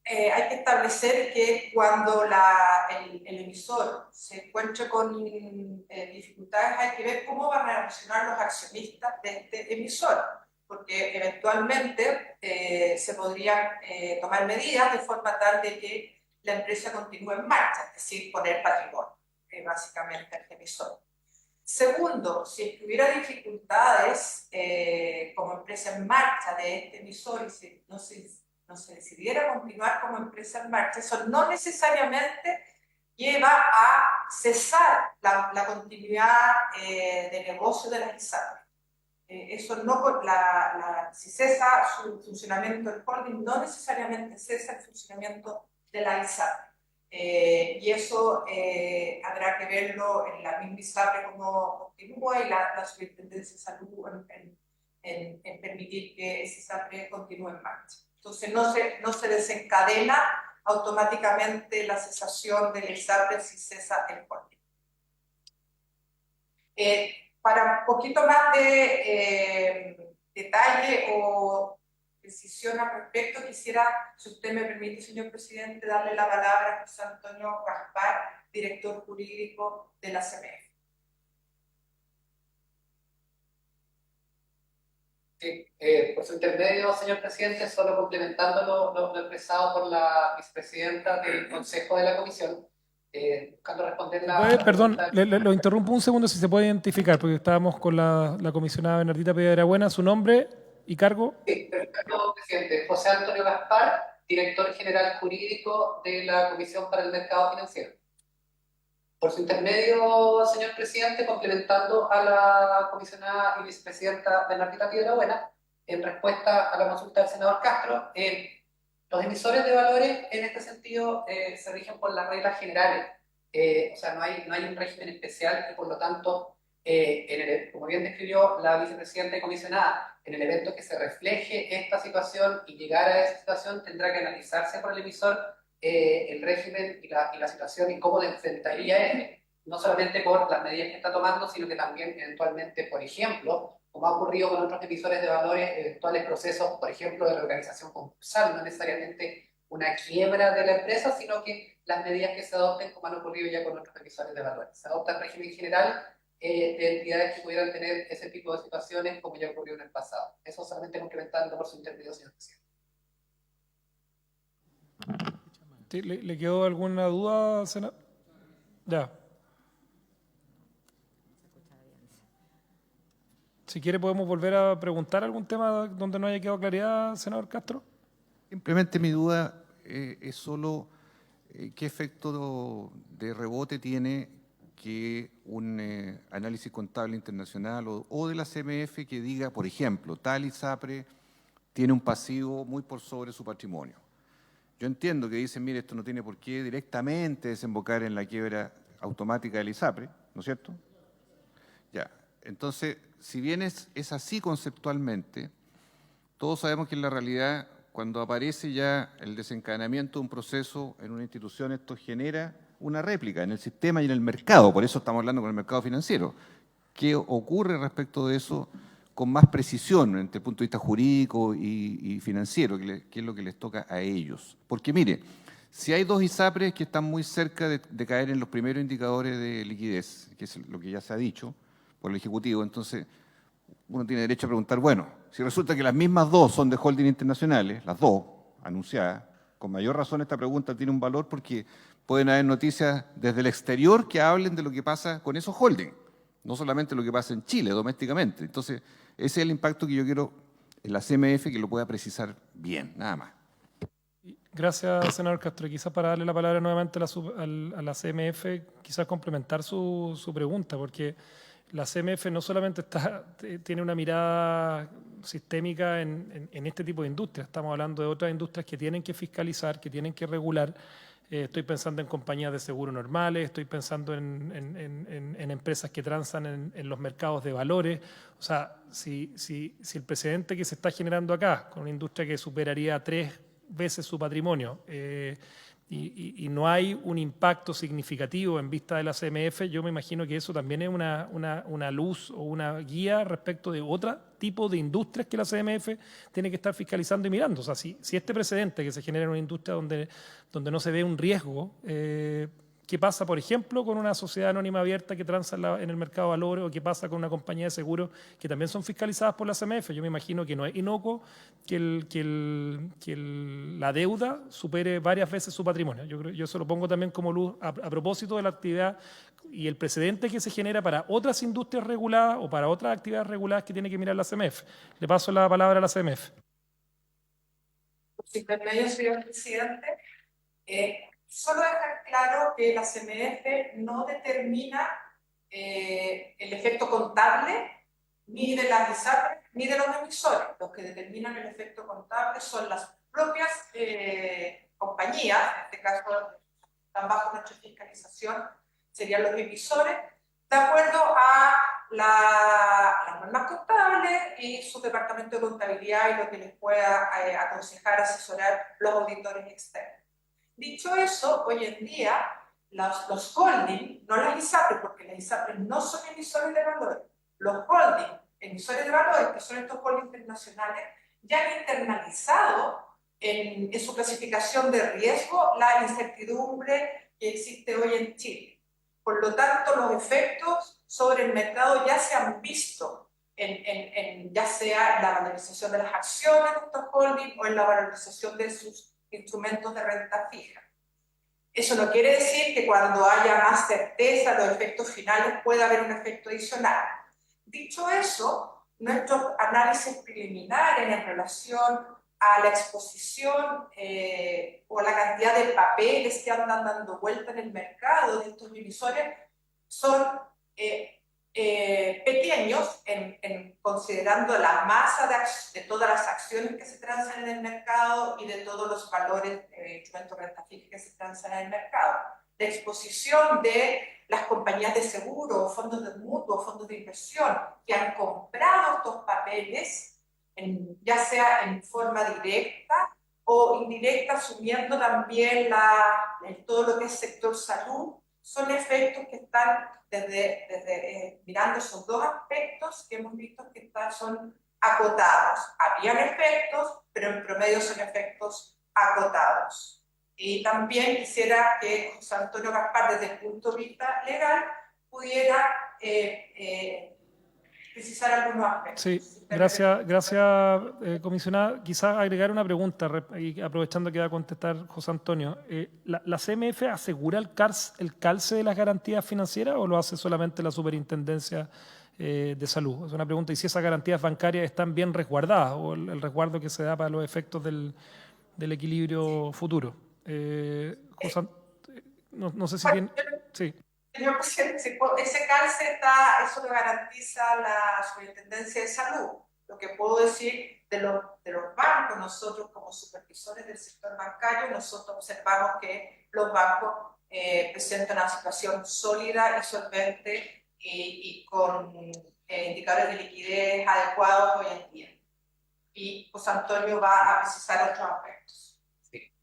hay que establecer que cuando el emisor se encuentre con dificultades, hay que ver cómo van a reaccionar los accionistas de este emisor, porque eventualmente se podrían tomar medidas de forma tal de que la empresa continúe en marcha, es decir, poner patrimonio, básicamente el emisor. Segundo, si es que hubiera dificultades como empresa en marcha de este emisor y si no se decidiera continuar como empresa en marcha, eso no necesariamente lleva a cesar la continuidad de negocio de las ISAPRES. Eso no, si cesa su funcionamiento del holding, no necesariamente cesa el funcionamiento de la ISAPRE. Y eso habrá que verlo en la misma ISAPRE como continúa y la Superintendencia de Salud en permitir que esa ISAPRE continúe en marcha. Entonces no se desencadena automáticamente la cesación del ISAPRE si cesa el holding. Para un poquito más de detalle o precisión al respecto, quisiera, si usted me permite, señor presidente, darle la palabra a José Antonio Gaspar, director jurídico de la CMF. Sí, por su intermedio, señor presidente, solo complementando lo expresado por la vicepresidenta del Consejo de la Comisión, buscando responder la... Perdón, lo interrumpo un segundo si se puede identificar, porque estábamos con la comisionada Bernardita Piedrabuena. ¿Su nombre y cargo? Sí, perfecto, presidente. José Antonio Gaspar, director general jurídico de la Comisión para el Mercado Financiero. Por su intermedio, señor presidente, complementando a la comisionada y vicepresidenta Bernardita Piedrabuena, en respuesta a la consulta del senador Castro, los emisores de valores en este sentido se rigen por las reglas generales. O sea, no hay un régimen especial y por lo tanto, como bien describió la vicepresidenta y comisionada, en el evento que se refleje esta situación y llegar a esa situación tendrá que analizarse por el emisor el régimen y la situación y cómo le enfrentaría él, no solamente por las medidas que está tomando, sino que también eventualmente, por ejemplo, como ha ocurrido con otros emisores de valores, eventuales procesos, por ejemplo, de reorganización concursal, no necesariamente una quiebra de la empresa, sino que las medidas que se adopten, como han ocurrido ya con otros emisores de valores. Se adopta el régimen general de entidades que pudieran tener ese tipo de situaciones, como ya ocurrió en el pasado. Eso solamente complementando por su intermedio, señor presidente. ¿Le quedó alguna duda, senador? Ya. Si quiere podemos volver a preguntar algún tema donde no haya quedado claridad, senador Castro. Simplemente mi duda es solo qué efecto de rebote tiene que un análisis contable internacional o de la CMF que diga, por ejemplo, tal ISAPRE tiene un pasivo muy por sobre su patrimonio. Yo entiendo que dicen, mire, esto no tiene por qué directamente desembocar en la quiebra automática del ISAPRE, ¿no es cierto? Ya, entonces, si bien es así conceptualmente, todos sabemos que en la realidad, cuando aparece ya el desencadenamiento de un proceso en una institución, esto genera una réplica en el sistema y en el mercado, por eso estamos hablando con el mercado financiero. ¿Qué ocurre respecto de eso con más precisión desde el punto de vista jurídico y financiero, que es lo que les toca a ellos? Porque mire, Si hay dos ISAPRES que están muy cerca de caer en los primeros indicadores de liquidez, que es lo que ya se ha dicho por el Ejecutivo, entonces uno tiene derecho a preguntar, bueno, si resulta que las mismas dos son de holding internacionales, las dos anunciadas, con mayor razón esta pregunta tiene un valor porque pueden haber noticias desde el exterior que hablen de lo que pasa con esos holding, no solamente lo que pasa en Chile domésticamente. Entonces, ese es el impacto que yo quiero en la CMF que lo pueda precisar bien, nada más. Gracias, senador Castro. Quizás para darle la palabra nuevamente a la CMF, quizás complementar su pregunta, porque la CMF no solamente tiene una mirada sistémica en este tipo de industrias, estamos hablando de otras industrias que tienen que fiscalizar, que tienen que regular. Estoy pensando en compañías de seguro normales, estoy pensando en empresas que transan en los mercados de valores. O sea, si el precedente que se está generando acá, con una industria que superaría 3 veces su patrimonio, y no hay un impacto significativo en vista de la CMF, yo me imagino que eso también es una luz o una guía respecto de otro tipo de industrias que la CMF tiene que estar fiscalizando y mirando. O sea, si este precedente que se genera en una industria donde no se ve un riesgo, ¿qué pasa, por ejemplo, con una sociedad anónima abierta que transa en el mercado de valores, o qué pasa con una compañía de seguros que también son fiscalizadas por la CMF? Yo me imagino que no es inocuo que la deuda supere varias veces su patrimonio. Yo eso lo pongo también como luz a propósito de la actividad y el precedente que se genera para otras industrias reguladas o para otras actividades reguladas que tiene que mirar la CMF. Le paso la palabra a la CMF. Por su intermedio, señor presidente, solo dejar claro que la CMF no determina el efecto contable ni de las ISAPRES ni de los emisores. Los que determinan el efecto contable son las propias compañías, en este caso están bajo nuestra fiscalización, serían los emisores, de acuerdo a las normas contables y su departamento de contabilidad y lo que les pueda aconsejar, asesorar los auditores externos. Dicho eso, hoy en día los holding, no las ISAPRES, porque las ISAPRES no son emisores de valores, los holding, emisores de valores, que son estos holding internacionales, ya han internalizado en su clasificación de riesgo la incertidumbre que existe hoy en Chile. Por lo tanto, los efectos sobre el mercado ya se han visto, ya sea en la valorización de las acciones de estos holding o en la valorización de sus instrumentos de renta fija. Eso no quiere decir que cuando haya más certeza los efectos finales pueda haber un efecto adicional. Dicho eso, nuestros análisis preliminares en relación a la exposición o la cantidad de papeles que andan dando vuelta en el mercado de estos emisores son pequeños considerando la masa de todas las acciones que se transan en el mercado y de todos los valores de instrumentos de renta fija que se transan en el mercado. La exposición de las compañías de seguro, fondos de mutuo, fondos de inversión que han comprado estos papeles, ya sea en forma directa o indirecta, asumiendo también todo lo que es sector salud, son efectos que están mirando esos dos aspectos que hemos visto que son acotados. Habían efectos, pero en promedio son efectos acotados. Y también quisiera que José Antonio Gaspar, desde el punto de vista legal, pudiera precisar algunos aspectos. Sí, gracias, comisionada. Quizás agregar una pregunta, y aprovechando que va a contestar José Antonio. ¿La CMF asegura el calce de las garantías financieras o lo hace solamente la Superintendencia de Salud? Es una pregunta. ¿Y si esas garantías bancarias están bien resguardadas o el resguardo que se da para los efectos del equilibrio futuro? José, no sé si tiene... Sí. Señor presidente, ese calce eso lo garantiza la Superintendencia de Salud. Lo que puedo decir de los bancos, nosotros como supervisores del sector bancario, nosotros observamos que los bancos presentan una situación sólida y solvente y con indicadores de liquidez adecuados hoy en día. Y José Antonio va a precisar otros aspectos.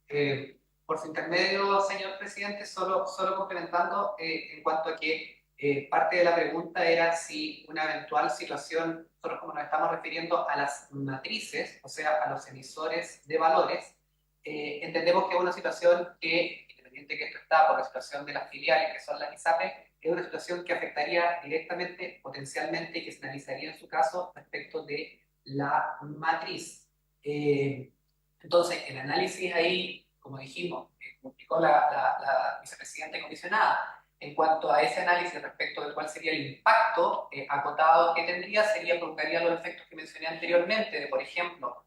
Sí. Por su intermedio, señor presidente, solo complementando en cuanto a que parte de la pregunta era si una eventual situación, nosotros como nos estamos refiriendo a las matrices, o sea, a los emisores de valores, entendemos que es una situación que, independiente que esto está por la situación de las filiales, que son las ISAPRES, es una situación que afectaría directamente, potencialmente, y que se analizaría en su caso respecto de la matriz. Entonces, el análisis ahí, como dijimos, como explicó la vicepresidenta comisionada, en cuanto a ese análisis respecto de cuál sería el impacto acotado que tendría, provocaría los efectos que mencioné anteriormente, de, por ejemplo,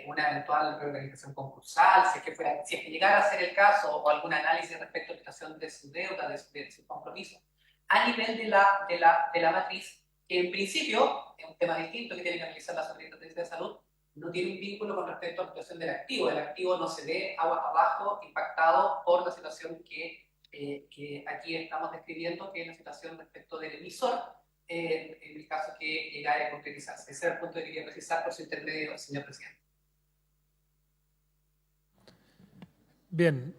una eventual reorganización concursal, si es que llegara a ser el caso, o algún análisis respecto a la situación de su deuda, de su compromiso, a nivel de la matriz, que en principio es un tema distinto que tiene que analizar la Superintendencia de Salud, no tiene un vínculo con respecto a la situación del activo. El activo no se ve abajo impactado por la situación que aquí estamos describiendo, que es la situación respecto del emisor, en el caso que llegara a concretizarse. Ese es el punto que quería precisar por su intermedio, señor presidente. Bien,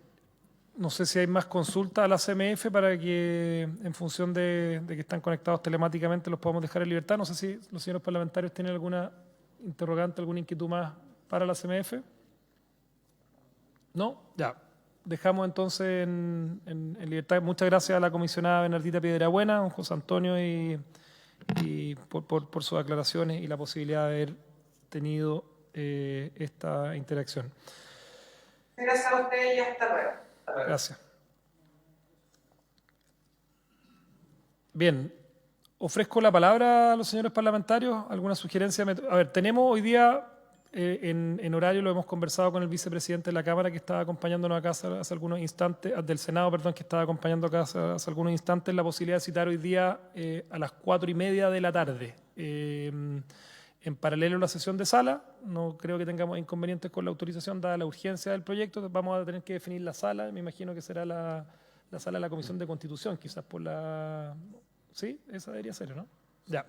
no sé si hay más consultas a la CMF para que, en función de que están conectados telemáticamente, los podamos dejar en libertad. No sé si los señores parlamentarios tienen alguna interrogante, alguna inquietud más para la CMF. ¿No? Ya. Dejamos entonces en libertad. Muchas gracias a la comisionada Bernardita Piedrabuena, a don José Antonio, y por sus aclaraciones y la posibilidad de haber tenido esta interacción. Gracias a ustedes y hasta luego. Gracias. Bien, ofrezco la palabra a los señores parlamentarios. ¿Alguna sugerencia? A ver, tenemos hoy día, en horario, lo hemos conversado con el vicepresidente de la Cámara, que estaba acompañándonos acá hace algunos instantes, del Senado, perdón, que estaba acompañando acá hace algunos instantes, la posibilidad de citar hoy día a las 4:30 de la tarde. En paralelo a la sesión de sala, no creo que tengamos inconvenientes con la autorización, dada la urgencia del proyecto. Vamos a tener que definir la sala, me imagino que será la sala de la Comisión de Constitución, quizás por la... Sí, esa debería ser, ¿no? Ya.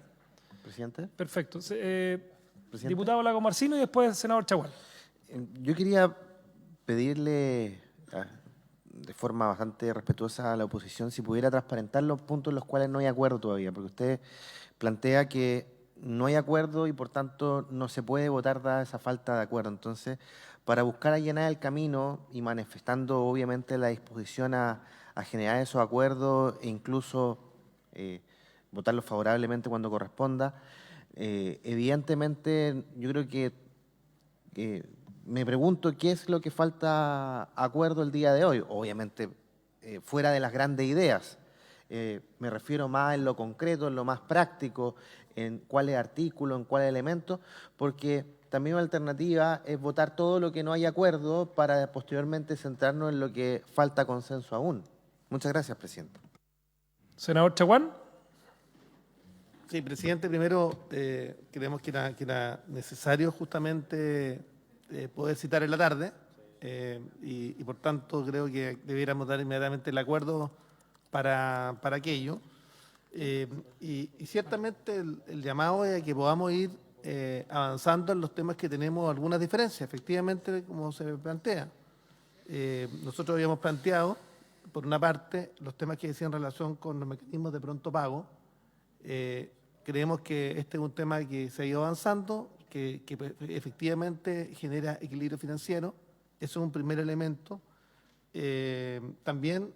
Presidente. Perfecto. Presidente. Diputado Lago Marcino y después senador Chaguán. Yo quería pedirle de forma bastante respetuosa a la oposición si pudiera transparentar los puntos en los cuales no hay acuerdo todavía, porque usted plantea que no hay acuerdo y por tanto no se puede votar dada esa falta de acuerdo. Entonces, para buscar allanar el camino y manifestando obviamente la disposición a generar esos acuerdos e incluso votarlos favorablemente cuando corresponda, evidentemente yo creo que me pregunto qué es lo que falta acuerdo el día de hoy. Obviamente fuera de las grandes ideas. Me refiero más en lo concreto, en lo más práctico, en cuáles artículos, en cuáles elementos, porque también una alternativa es votar todo lo que no hay acuerdo para posteriormente centrarnos en lo que falta consenso aún. Muchas gracias, presidente. Senador Chaguán. Sí, presidente, primero creemos que era necesario justamente poder citar en la tarde y por tanto creo que debiéramos dar inmediatamente el acuerdo para aquello. Y ciertamente el llamado es a que podamos ir avanzando en los temas que tenemos algunas diferencias, efectivamente, como se plantea. Nosotros habíamos planteado, por una parte, los temas que decían en relación con los mecanismos de pronto pago. Creemos que este es un tema que se ha ido avanzando, que efectivamente genera equilibrio financiero. Eso es un primer elemento. También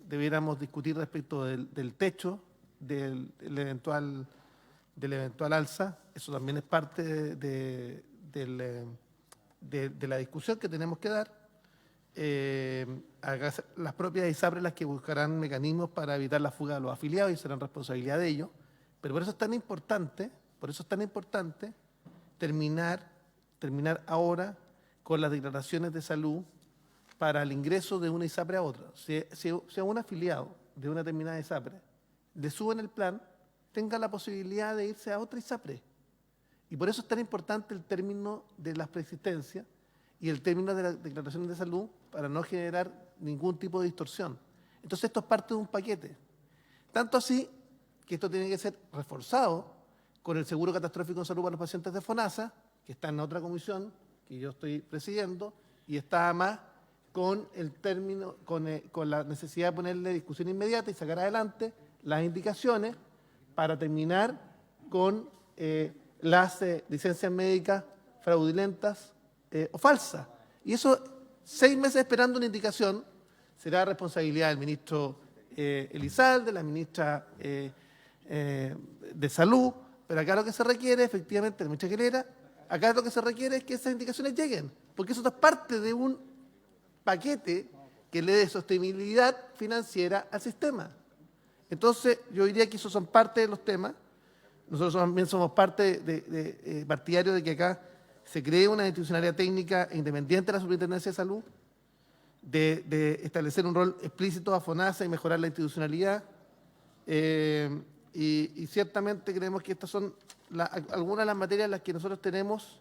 debiéramos discutir respecto del techo del eventual alza. Eso también es parte de la discusión que tenemos que dar. Las propias ISAPRES las que buscarán mecanismos para evitar la fuga de los afiliados y serán responsabilidad de ellos. Pero por eso es tan importante terminar ahora con las declaraciones de salud para el ingreso de una ISAPRE a otra. Si a un afiliado de una determinada ISAPRE le suben el plan, tenga la posibilidad de irse a otra ISAPRE. Y por eso es tan importante el término de las preexistencias y el término de las declaraciones de salud para no generar ningún tipo de distorsión. Entonces esto es parte de un paquete. Tanto así que esto tiene que ser reforzado con el seguro catastrófico en salud para los pacientes de FONASA, que está en otra comisión que yo estoy presidiendo, y está además con el término, con la necesidad de ponerle discusión inmediata y sacar adelante las indicaciones para terminar con las licencias médicas fraudulentas o falsas. Y eso, 6 meses esperando una indicación, será responsabilidad del ministro Elizalde, la ministra de Salud, pero acá lo que se requiere, efectivamente, la ministra Gelera, acá lo que se requiere es que esas indicaciones lleguen, porque eso es parte de un paquete que le dé sostenibilidad financiera al sistema. Entonces, yo diría que esos son parte de los temas. Nosotros también somos parte partidarios de que acá se cree una institucionalidad técnica independiente de la Superintendencia de Salud, de establecer un rol explícito a FONASA y mejorar la institucionalidad. Y ciertamente creemos que estas son algunas de las materias en las que nosotros tenemos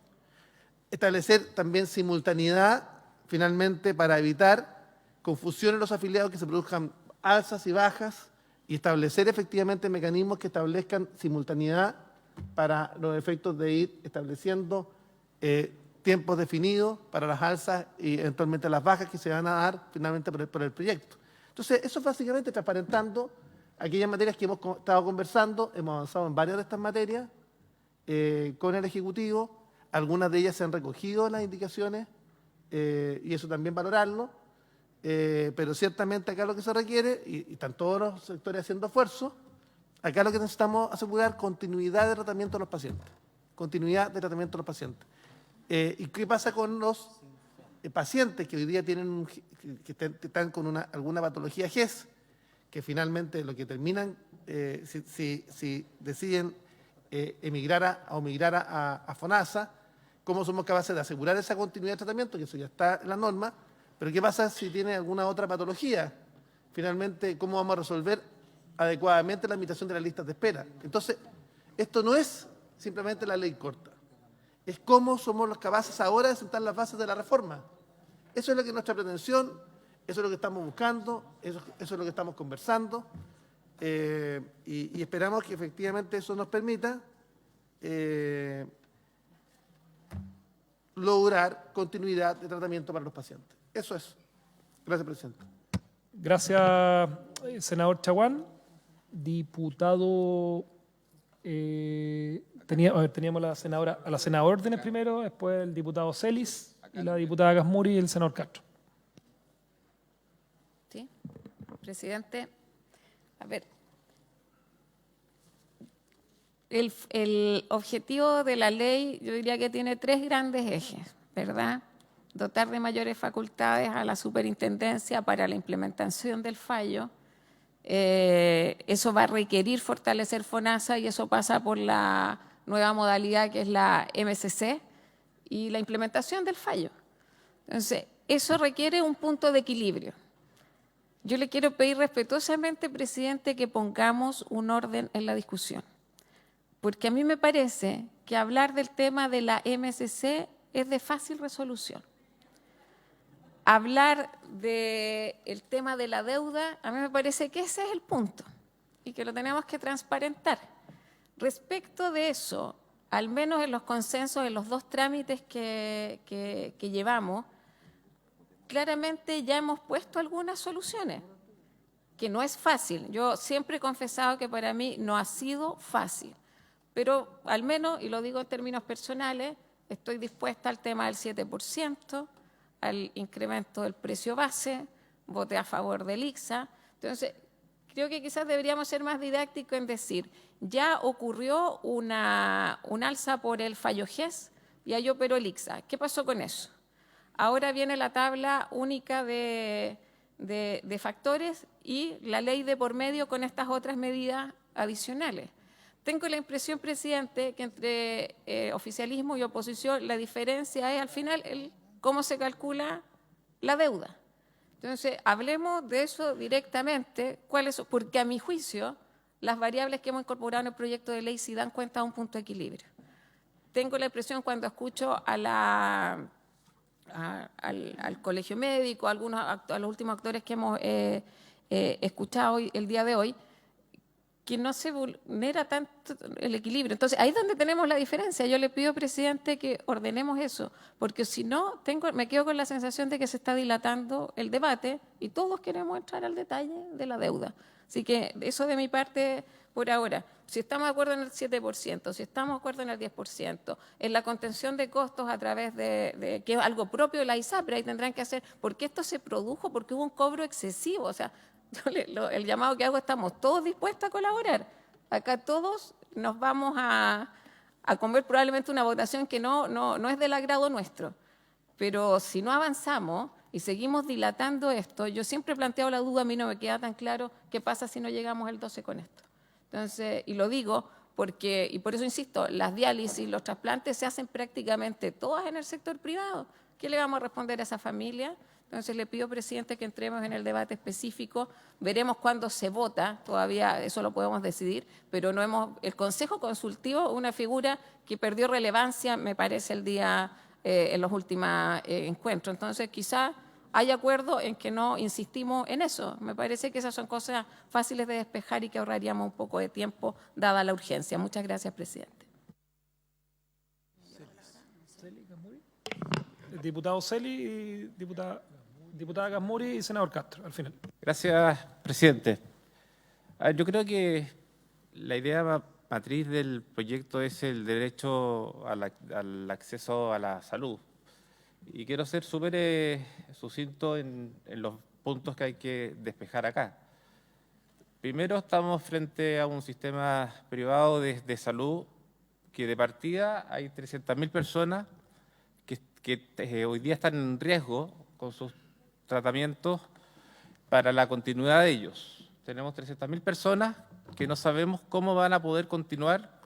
establecer también simultaneidad, finalmente, para evitar confusión en los afiliados, que se produzcan alzas y bajas, y establecer efectivamente mecanismos que establezcan simultaneidad para los efectos de ir estableciendo tiempos definidos para las alzas y eventualmente las bajas que se van a dar finalmente por el proyecto. Entonces, eso es básicamente transparentando aquellas materias que hemos estado conversando. Hemos avanzado en varias de estas materias con el Ejecutivo. Algunas de ellas se han recogido en las indicaciones y eso también valorarlo. Pero ciertamente acá lo que se requiere, y están todos los sectores haciendo esfuerzos, acá lo que necesitamos asegurar continuidad de tratamiento de los pacientes. Continuidad de tratamiento de los pacientes. ¿Y qué pasa con los pacientes que hoy día tienen que están con alguna patología GES, que finalmente lo que terminan, si deciden migrar a FONASA, cómo somos capaces de asegurar esa continuidad de tratamiento, que eso ya está en la norma, pero qué pasa si tiene alguna otra patología? Finalmente, ¿cómo vamos a resolver adecuadamente la limitación de las listas de espera? Entonces, esto no es simplemente la ley corta, es cómo somos los capaces ahora de sentar las bases de la reforma. Eso es lo que es nuestra pretensión, eso es lo que estamos buscando, eso es lo que estamos conversando, y esperamos que efectivamente eso nos permita lograr continuidad de tratamiento para los pacientes. Eso es. Gracias, presidente. Gracias, senador Chaguán. Diputado, teníamos a la senadora Órdenes primero, después el diputado Celis y la diputada Gasmuri y el senador Castro. Sí, presidente. A ver, el objetivo de la ley, yo diría que tiene 3 grandes ejes, ¿verdad? Dotar de mayores facultades a la superintendencia para la implementación del fallo. Eso va a requerir fortalecer FONASA y eso pasa por la nueva modalidad que es la MCC y la implementación del fallo. Entonces, eso requiere un punto de equilibrio. Yo le quiero pedir respetuosamente, presidente, que pongamos un orden en la discusión, porque a mí me parece que hablar del tema de la MCC es de fácil resolución. Hablar del tema de la deuda, a mí me parece que ese es el punto y que lo tenemos que transparentar. Respecto de eso, al menos en los consensos, en los 2 trámites que llevamos, claramente ya hemos puesto algunas soluciones, que no es fácil. Yo siempre he confesado que para mí no ha sido fácil, pero al menos, y lo digo en términos personales, estoy dispuesta al tema del 7%, al incremento del precio base, voté a favor del ICSA. Entonces, creo que quizás deberíamos ser más didácticos en decir, ya ocurrió un alza por el fallo GES y ahí operó el ICSA. ¿Qué pasó con eso? Ahora viene la tabla única de factores y la ley de por medio con estas otras medidas adicionales. Tengo la impresión, presidente, que entre oficialismo y oposición la diferencia es al final cómo se calcula la deuda. Entonces, hablemos de eso directamente, porque a mi juicio las variables que hemos incorporado en el proyecto de ley sí dan cuenta de un punto de equilibrio. Tengo la impresión cuando escucho al colegio médico, a los últimos actores que hemos escuchado el día de hoy, que no se vulnera tanto el equilibrio. Entonces, ahí es donde tenemos la diferencia. Yo le pido, presidente, que ordenemos eso, porque si no, me quedo con la sensación de que se está dilatando el debate y todos queremos entrar al detalle de la deuda. Así que eso de mi parte por ahora. Si estamos de acuerdo en el 7%, si estamos de acuerdo en el 10%, en la contención de costos a través de que es algo propio de la ISAPRE, ahí tendrán que hacer, porque esto se produjo porque hubo un cobro excesivo. O sea, el llamado que hago, estamos todos dispuestos a colaborar. Acá todos nos vamos a comer probablemente una votación que no es del agrado nuestro. Pero si no avanzamos y seguimos dilatando esto, yo siempre he planteado la duda, a mí no me queda tan claro qué pasa si no llegamos el 12 con esto. Entonces, y lo digo porque, y por eso insisto, las diálisis, los trasplantes se hacen prácticamente todas en el sector privado. ¿Qué le vamos a responder a esa familia? Entonces le pido, presidente, que entremos en el debate específico. Veremos cuándo se vota, todavía eso lo podemos decidir, pero el Consejo Consultivo, una figura que perdió relevancia, me parece, el día en los últimos encuentros. Entonces, quizá hay acuerdo en que no insistimos en eso. Me parece que esas son cosas fáciles de despejar y que ahorraríamos un poco de tiempo, dada la urgencia. Muchas gracias, presidente. Diputado Celi y diputada Gasmuri y senador Castro, al final. Gracias, presidente. Yo creo que la idea matriz del proyecto es el derecho al acceso a la salud. Y quiero ser súper sucinto en los puntos que hay que despejar acá. Primero, estamos frente a un sistema privado de salud que de partida hay 300.000 personas que hoy día están en riesgo con sus tratamientos para la continuidad de ellos. Tenemos 300.000 personas que no sabemos cómo van a poder continuar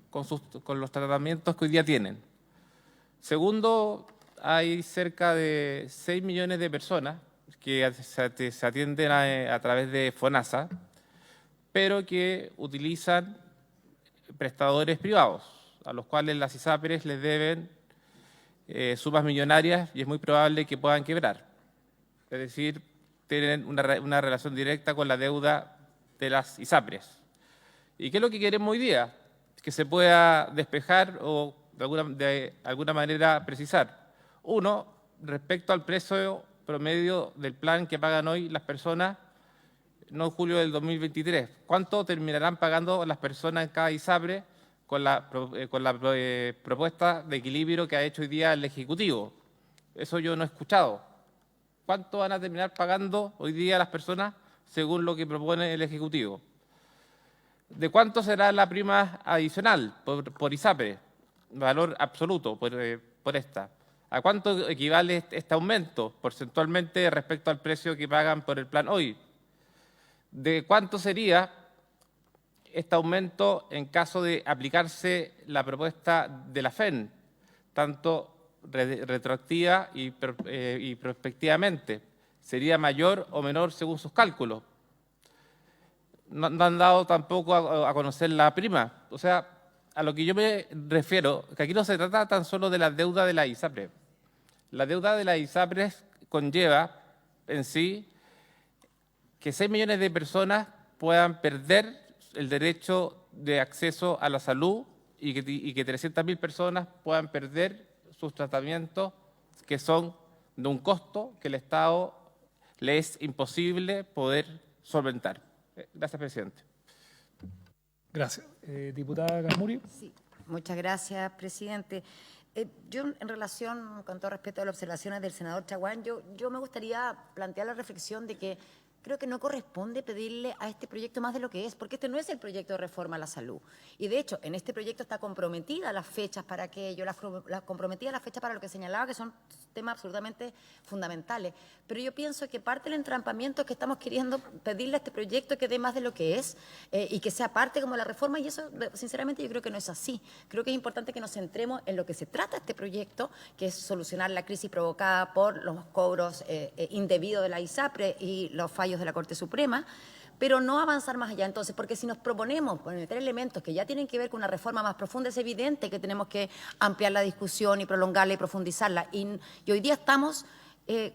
con los tratamientos que hoy día tienen. Segundo, hay cerca de 6 millones de personas que se atienden a través de FONASA, pero que utilizan prestadores privados, a los cuales las ISAPRES les deben sumas millonarias y es muy probable que puedan quebrar. Es decir, tienen una relación directa con la deuda de las ISAPRES. ¿Y qué es lo que queremos hoy día? Que se pueda despejar o de alguna manera precisar. Uno, respecto al precio promedio del plan que pagan hoy las personas, no en julio del 2023. ¿Cuánto terminarán pagando las personas en cada ISAPRE con la propuesta de equilibrio que ha hecho hoy día el Ejecutivo? Eso yo no he escuchado. ¿Cuánto van a terminar pagando hoy día las personas según lo que propone el Ejecutivo? ¿De cuánto será la prima adicional por ISAPRE? Valor absoluto por esta. ¿A cuánto equivale este aumento porcentualmente respecto al precio que pagan por el plan hoy? ¿De cuánto sería este aumento en caso de aplicarse la propuesta de la FEN, tanto retroactiva y prospectivamente? ¿Sería mayor o menor según sus cálculos? No han dado tampoco a conocer la prima. O sea, a lo que yo me refiero, que aquí no se trata tan solo de la deuda de la ISAPRE. La deuda de la ISAPRE conlleva en sí que 6 millones de personas puedan perder el derecho de acceso a la salud y que 300.000 personas puedan perder sus tratamientos que son de un costo que el Estado le es imposible poder solventar. Gracias, presidente. Gracias. Diputada Gasmuri. Sí, muchas gracias, presidente. Yo, en relación, con todo respeto a las observaciones del senador Chaguán, yo me gustaría plantear la reflexión de que creo que no corresponde pedirle a este proyecto más de lo que es, porque este no es el proyecto de reforma a la salud. Y de hecho, en este proyecto está comprometida las fechas para aquello, comprometida las fechas para lo que señalaba, que son temas absolutamente fundamentales. Pero yo pienso que parte del entrampamiento es que estamos queriendo pedirle a este proyecto que dé más de lo que es y que sea parte como la reforma, y eso, sinceramente, yo creo que no es así. Creo que es importante que nos centremos en lo que se trata este proyecto, que es solucionar la crisis provocada por los cobros indebidos de la ISAPRE y los fallos de la Corte Suprema, pero no avanzar más allá. Entonces, porque si nos proponemos meter elementos que ya tienen que ver con una reforma más profunda, es evidente que tenemos que ampliar la discusión y prolongarla y profundizarla. Y hoy día estamos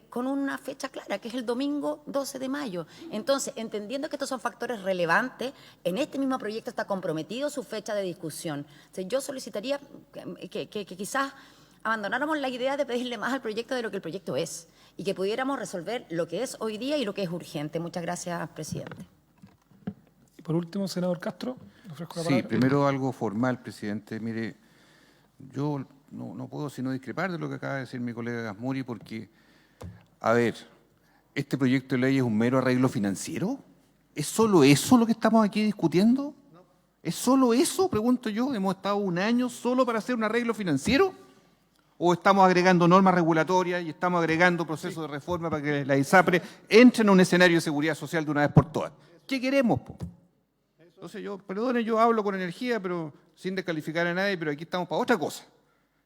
con una fecha clara, que es el domingo 12 de mayo. Entonces, entendiendo que estos son factores relevantes, en este mismo proyecto está comprometido su fecha de discusión. Entonces, yo solicitaría que quizás abandonáramos la idea de pedirle más al proyecto de lo que el proyecto es y que pudiéramos resolver lo que es hoy día y lo que es urgente. Muchas gracias, presidente. Por último, senador Castro, le ofrezco la Sí, palabra. primero algo formal, presidente. Mire, yo no puedo sino discrepar de lo que acaba de decir mi colega Gasmuri, porque, a ver, ¿este proyecto de ley es un mero arreglo financiero? ¿Es solo eso lo que estamos aquí discutiendo? ¿Es solo eso, pregunto yo? ¿Hemos estado un año solo para hacer un arreglo financiero? ¿O estamos agregando normas regulatorias y estamos agregando procesos de reforma para que la ISAPRE entre en un escenario de seguridad social de una vez por todas? ¿Qué queremos, po? Entonces perdone, yo hablo con energía, pero sin descalificar a nadie, pero aquí estamos para otra cosa.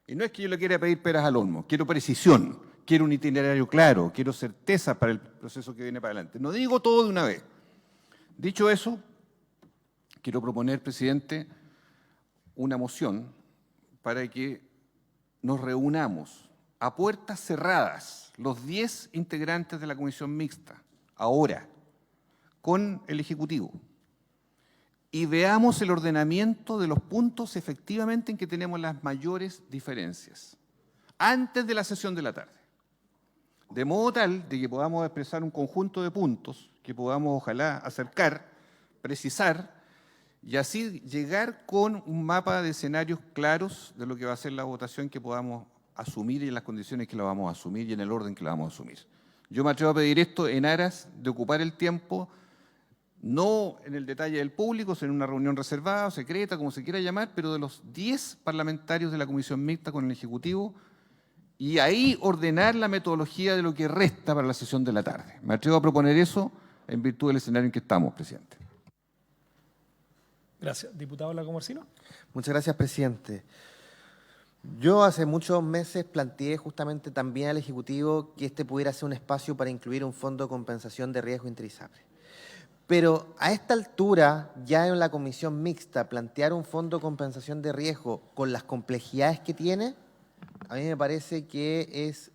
Y no es que yo le quiera pedir peras al olmo, quiero precisión, quiero un itinerario claro, quiero certeza para el proceso que viene para adelante. No digo todo de una vez. Dicho eso, quiero proponer, presidente, una moción para que nos reunamos a puertas cerradas, los 10 integrantes de la comisión mixta, ahora, con el Ejecutivo, y veamos el ordenamiento de los puntos efectivamente en que tenemos las mayores diferencias, antes de la sesión de la tarde. De modo tal de que podamos expresar un conjunto de puntos que podamos, ojalá, acercar, precisar, y así llegar con un mapa de escenarios claros de lo que va a ser la votación que podamos asumir y en las condiciones que la vamos a asumir y en el orden que la vamos a asumir. Yo me atrevo a pedir esto en aras de ocupar el tiempo, no en el detalle del público, sino en una reunión reservada, o secreta, como se quiera llamar, pero de los 10 parlamentarios de la comisión mixta con el Ejecutivo, y ahí ordenar la metodología de lo que resta para la sesión de la tarde. Me atrevo a proponer eso en virtud del escenario en que estamos, presidente. Gracias. Diputado Lago Marcino. Muchas gracias, presidente. Yo hace muchos meses planteé justamente también al Ejecutivo que este pudiera ser un espacio para incluir un fondo de compensación de riesgo entre ISAPRE. Pero a esta altura, ya en la comisión mixta, plantear un fondo de compensación de riesgo con las complejidades que tiene, a mí me parece que es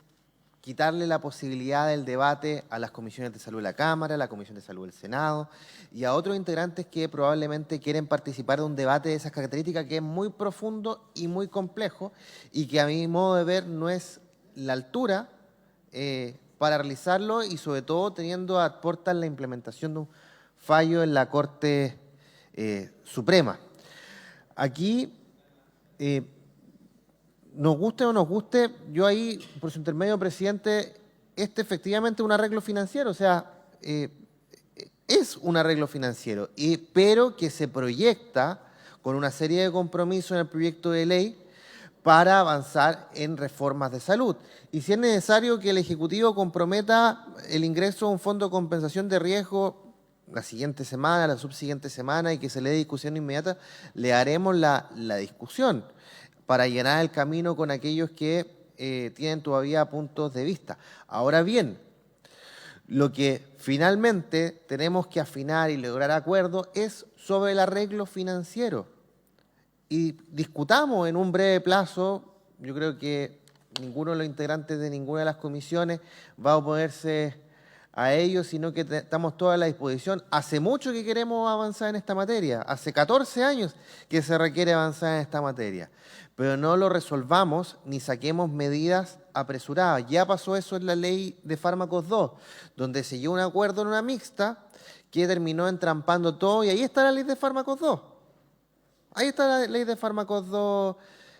quitarle la posibilidad del debate a las comisiones de salud de la Cámara, a la Comisión de Salud del Senado y a otros integrantes que probablemente quieren participar de un debate de esas características que es muy profundo y muy complejo y que a mi modo de ver no es la altura para realizarlo y sobre todo teniendo a puertas la implementación de un fallo en la Corte Suprema. Aquí, nos guste o no nos guste, yo ahí, por su intermedio, presidente, efectivamente es un arreglo financiero, o sea, es un arreglo financiero, pero que se proyecta con una serie de compromisos en el proyecto de ley para avanzar en reformas de salud. Y si es necesario que el Ejecutivo comprometa el ingreso a un fondo de compensación de riesgo la siguiente semana, la subsiguiente semana y que se le dé discusión inmediata, le haremos la discusión para llenar el camino con aquellos que tienen todavía puntos de vista. Ahora bien, lo que finalmente tenemos que afinar y lograr acuerdo es sobre el arreglo financiero. Y discutamos en un breve plazo, yo creo que ninguno de los integrantes de ninguna de las comisiones va a oponerse a ello, sino que estamos todos a la disposición. Hace mucho que queremos avanzar en esta materia, hace 14 años que se requiere avanzar en esta materia, pero no lo resolvamos ni saquemos medidas apresuradas. Ya pasó eso en la ley de fármacos 2, donde se llegó a un acuerdo en una mixta que terminó entrampando todo, y ahí está la ley de fármacos 2. Ahí está la ley de fármacos 2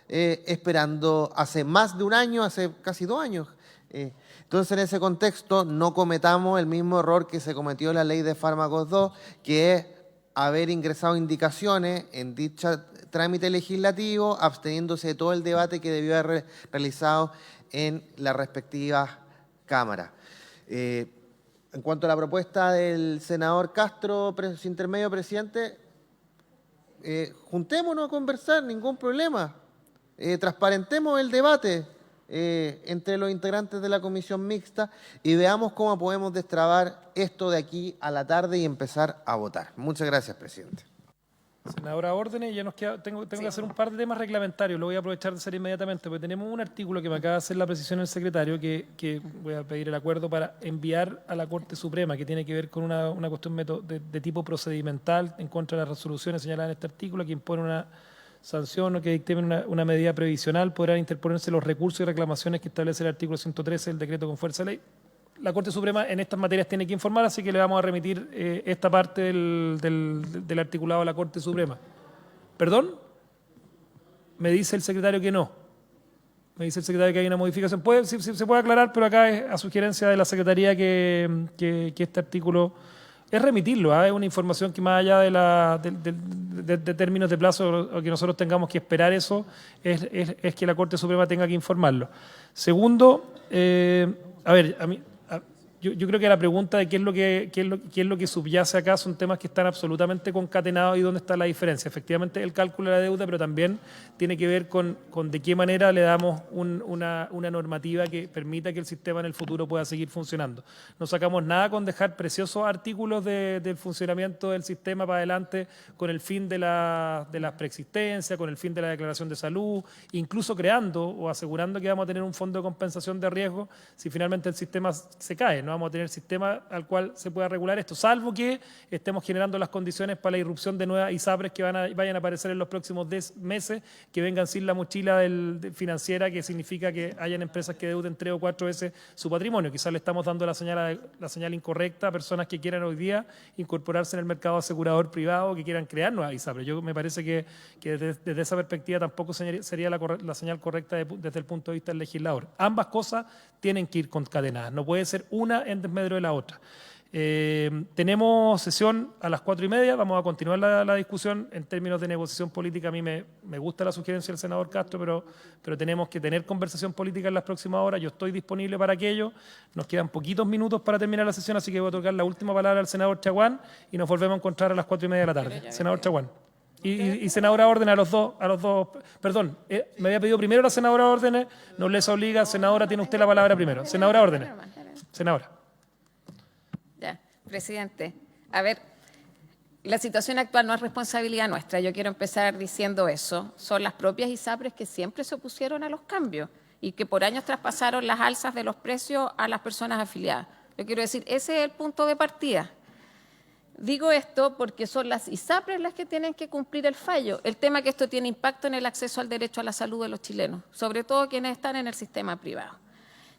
esperando hace más de un año, hace casi 2 años. Entonces, en ese contexto, no cometamos el mismo error que se cometió en la ley de fármacos 2, que es haber ingresado indicaciones en dicho trámite legislativo, absteniéndose de todo el debate que debió haber realizado en las respectivas cámaras. En cuanto a la propuesta del senador Castro, su intermedio, presidente, juntémonos a conversar, ningún problema. Transparentemos el debate entre los integrantes de la comisión mixta y veamos cómo podemos destrabar esto de aquí a la tarde y empezar a votar. Muchas gracias, presidente. Senadora Órdenes, ya nos queda, tengo que hacer un par de temas reglamentarios, lo voy a aprovechar de hacer inmediatamente, porque tenemos un artículo que me acaba de hacer la precisión el secretario, que voy a pedir el acuerdo para enviar a la Corte Suprema, que tiene que ver con una cuestión de tipo procedimental en contra de las resoluciones señaladas en este artículo, que impone una sanción o que dictamen una medida previsional, podrán interponerse los recursos y reclamaciones que establece el artículo 113 del decreto con fuerza de ley. la Corte Suprema en estas materias tiene que informar, así que le vamos a remitir esta parte del articulado a la Corte Suprema. ¿Perdón? Me dice el secretario que no. Me dice el secretario que hay una modificación. Se puede aclarar, pero acá es a sugerencia de la Secretaría que este artículo es remitirlo. Es una información que más allá de términos de plazo o que nosotros tengamos que esperar eso, es que la Corte Suprema tenga que informarlo. Segundo, yo creo que la pregunta de qué es lo que subyace acá son temas que están absolutamente concatenados y dónde está la diferencia. Efectivamente, el cálculo de la deuda, pero también tiene que ver con de qué manera le damos una normativa que permita que el sistema en el futuro pueda seguir funcionando. No sacamos nada con dejar preciosos artículos del funcionamiento del sistema para adelante con el fin de la preexistencia, con el fin de la declaración de salud, incluso creando o asegurando que vamos a tener un fondo de compensación de riesgo si finalmente el sistema se cae. No vamos a tener sistema al cual se pueda regular esto, salvo que estemos generando las condiciones para la irrupción de nuevas ISAPRES que vayan a aparecer en los próximos 10 meses, que vengan sin la mochila financiera, que significa que hayan empresas que deuden 3 o 4 veces su patrimonio. Quizás le estamos dando la señal incorrecta a personas que quieran hoy día incorporarse en el mercado asegurador privado, que quieran crear nuevas ISAPRES. Yo me parece que desde esa perspectiva tampoco sería la señal correcta desde el punto de vista del legislador. Ambas cosas tienen que ir concatenadas, no puede ser una en desmedro de la otra. Tenemos sesión a las 4:30, vamos a continuar la discusión en términos de negociación política. A mí me gusta la sugerencia del senador Castro, pero tenemos que tener conversación política en las próximas horas. Yo estoy disponible para aquello. Nos quedan poquitos minutos para terminar la sesión, así que voy a tocar la última palabra al senador Chaguán y nos volvemos a encontrar a las 4:30 de la tarde. Senador Chaguán. Y senadora Órdenes a los dos. Perdón, me había pedido primero la senadora Órdenes, no les obliga. Senadora, tiene usted la palabra primero. Senadora Órdenes. Senadora. Ya, presidente. A ver, la situación actual no es responsabilidad nuestra. Yo quiero empezar diciendo eso. Son las propias ISAPRES que siempre se opusieron a los cambios y que por años traspasaron las alzas de los precios a las personas afiliadas. Yo quiero decir, ese es el punto de partida. Digo esto porque son las ISAPRES las que tienen que cumplir el fallo. El tema es que esto tiene impacto en el acceso al derecho a la salud de los chilenos, sobre todo quienes están en el sistema privado.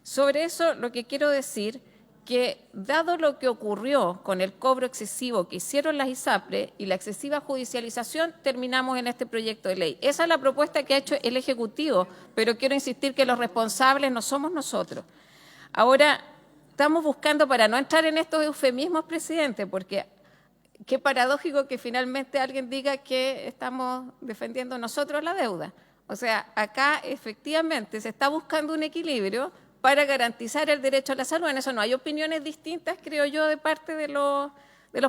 Sobre eso, lo que quiero decir que, dado lo que ocurrió con el cobro excesivo que hicieron las ISAPRES y la excesiva judicialización, terminamos en este proyecto de ley. Esa es la propuesta que ha hecho el Ejecutivo, pero quiero insistir que los responsables no somos nosotros. Ahora, estamos buscando, para no entrar en estos eufemismos, presidente, porque qué paradójico que finalmente alguien diga que estamos defendiendo nosotros la deuda. O sea, acá efectivamente se está buscando un equilibrio para garantizar el derecho a la salud. En eso no hay opiniones distintas, creo yo, de parte de los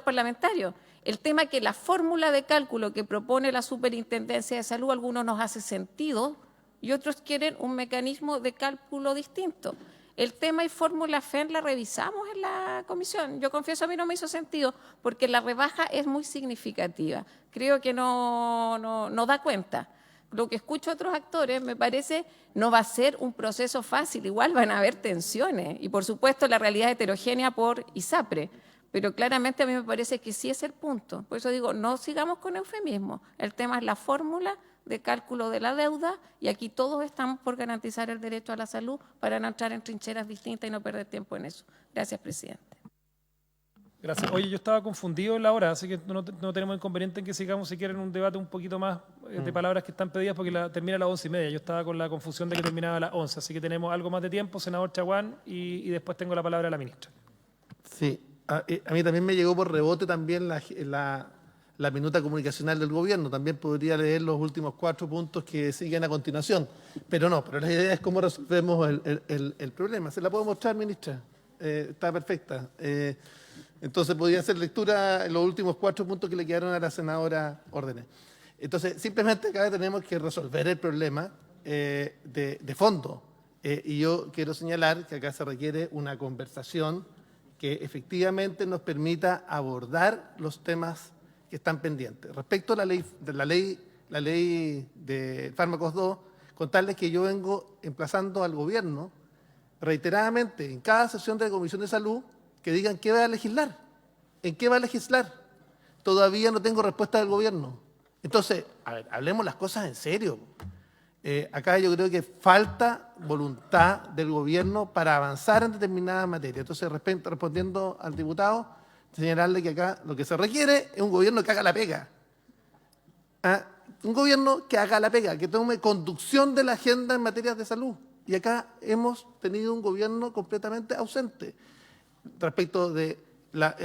parlamentarios. El tema es que la fórmula de cálculo que propone la Superintendencia de Salud, algunos nos hace sentido y otros quieren un mecanismo de cálculo distinto. El tema y fórmula FEN la revisamos en la comisión. Yo confieso, a mí no me hizo sentido porque la rebaja es muy significativa. Creo que no da cuenta. Lo que escucho a otros actores, me parece, no va a ser un proceso fácil. Igual van a haber tensiones y, por supuesto, la realidad heterogénea por ISAPRE. Pero claramente a mí me parece que sí es el punto. Por eso digo, no sigamos con eufemismo. El tema es la fórmula de cálculo de la deuda y aquí todos estamos por garantizar el derecho a la salud para no entrar en trincheras distintas y no perder tiempo en eso. Gracias, presidente. Gracias. Oye, yo estaba confundido en la hora, así que no tenemos inconveniente en que sigamos, si quieren, un debate un poquito más de palabras que están pedidas, porque termina a las 11:30. Yo estaba con la confusión de que terminaba a las 11, así que tenemos algo más de tiempo, senador Chaguán, y después tengo la palabra a la ministra. Sí, a mí también me llegó por rebote también la minuta comunicacional del gobierno. También podría leer los últimos 4 puntos que siguen a continuación, pero la idea es cómo resolvemos el problema. ¿Se la puedo mostrar, ministra? Está perfecta. Entonces podría hacer lectura en los últimos 4 puntos que le quedaron a la senadora Órdenes. Entonces, simplemente acá tenemos que resolver el problema de fondo. Y yo quiero señalar que acá se requiere una conversación que efectivamente nos permita abordar los temas que están pendientes. Respecto a la ley de fármacos 2, contarles que yo vengo emplazando al gobierno reiteradamente en cada sesión de la Comisión de Salud que digan qué va a legislar, en qué va a legislar. Todavía no tengo respuesta del gobierno. Entonces, a ver, hablemos las cosas en serio. Acá yo creo que falta voluntad del gobierno para avanzar en determinadas materias. Entonces, respondiendo al diputado, señalarle que acá lo que se requiere es un gobierno que haga la pega. Un gobierno que haga la pega, que tome conducción de la agenda en materias de salud. Y acá hemos tenido un gobierno completamente ausente respecto del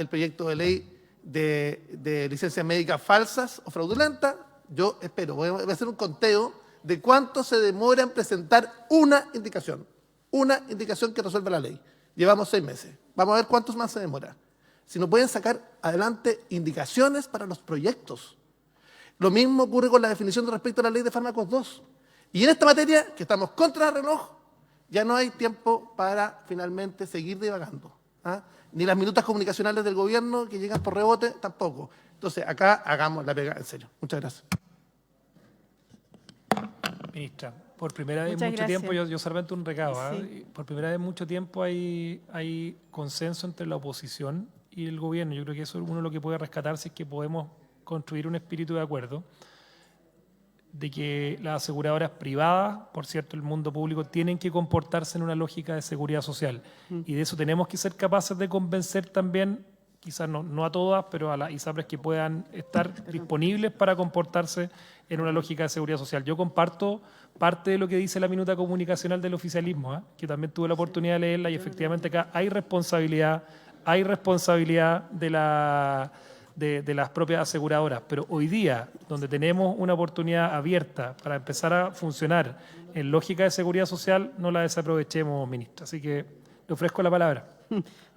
proyecto de ley de licencias médicas falsas o fraudulentas. Yo espero, voy a hacer un conteo de cuánto se demora en presentar una indicación que resuelva la ley. Llevamos 6 meses. Vamos a ver cuántos más se demora. Si no pueden sacar adelante indicaciones para los proyectos. Lo mismo ocurre con la definición respecto a la ley de fármacos 2. Y en esta materia, que estamos contra el reloj, ya no hay tiempo para finalmente seguir divagando. Ni las minutas comunicacionales del gobierno que llegan por rebote, tampoco. Entonces, acá hagamos la pega en serio. Muchas gracias. Ministra, por primera vez en Muchas mucho tiempo, gracias. yo solamente un recado, Sí. por primera vez en mucho tiempo hay consenso entre la oposición y el gobierno. Yo creo que eso es uno de lo que puede rescatarse, es que podemos construir un espíritu de acuerdo, de que las aseguradoras privadas, por cierto, el mundo público, tienen que comportarse en una lógica de seguridad social. Y de eso tenemos que ser capaces de convencer también, quizás no a todas, pero a las ISAPRES que puedan estar disponibles para comportarse en una lógica de seguridad social. Yo comparto parte de lo que dice la minuta comunicacional del oficialismo, que también tuve la oportunidad de leerla, y efectivamente acá hay responsabilidad de las propias aseguradoras, pero hoy día, donde tenemos una oportunidad abierta para empezar a funcionar en lógica de seguridad social, no la desaprovechemos, ministra. Así que le ofrezco la palabra.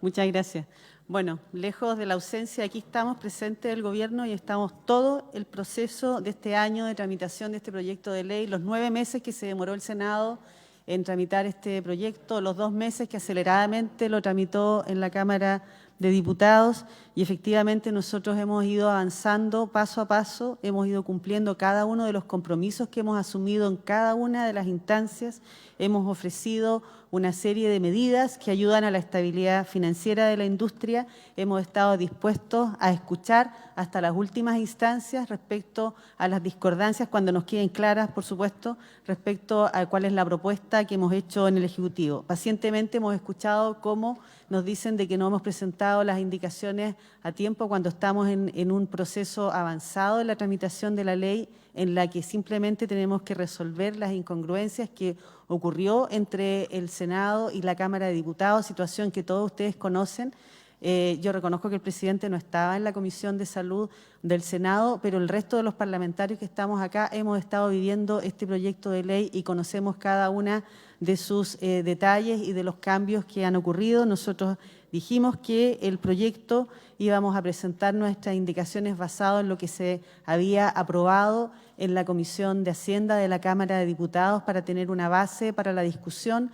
Muchas gracias. Bueno, lejos de la ausencia, aquí estamos presentes del gobierno y estamos todo el proceso de este año de tramitación de este proyecto de ley, los 9 meses que se demoró el Senado en tramitar este proyecto, los 2 meses que aceleradamente lo tramitó en la Cámara de Diputados, y efectivamente nosotros hemos ido avanzando paso a paso, hemos ido cumpliendo cada uno de los compromisos que hemos asumido en cada una de las instancias, hemos ofrecido una serie de medidas que ayudan a la estabilidad financiera de la industria, hemos estado dispuestos a escuchar hasta las últimas instancias respecto a las discordancias, cuando nos queden claras, por supuesto, respecto a cuál es la propuesta que hemos hecho en el Ejecutivo. Pacientemente hemos escuchado cómo nos dicen de que no hemos presentado las indicaciones a tiempo cuando estamos en un proceso avanzado de la tramitación de la ley, en la que simplemente tenemos que resolver las incongruencias que ocurrió entre el Senado y la Cámara de Diputados, situación que todos ustedes conocen. Yo reconozco que el presidente no estaba en la Comisión de Salud del Senado, pero el resto de los parlamentarios que estamos acá hemos estado viviendo este proyecto de ley y conocemos cada una de sus detalles y de los cambios que han ocurrido. Nosotros dijimos que el proyecto íbamos a presentar nuestras indicaciones basadas en lo que se había aprobado en la Comisión de Hacienda de la Cámara de Diputados para tener una base para la discusión.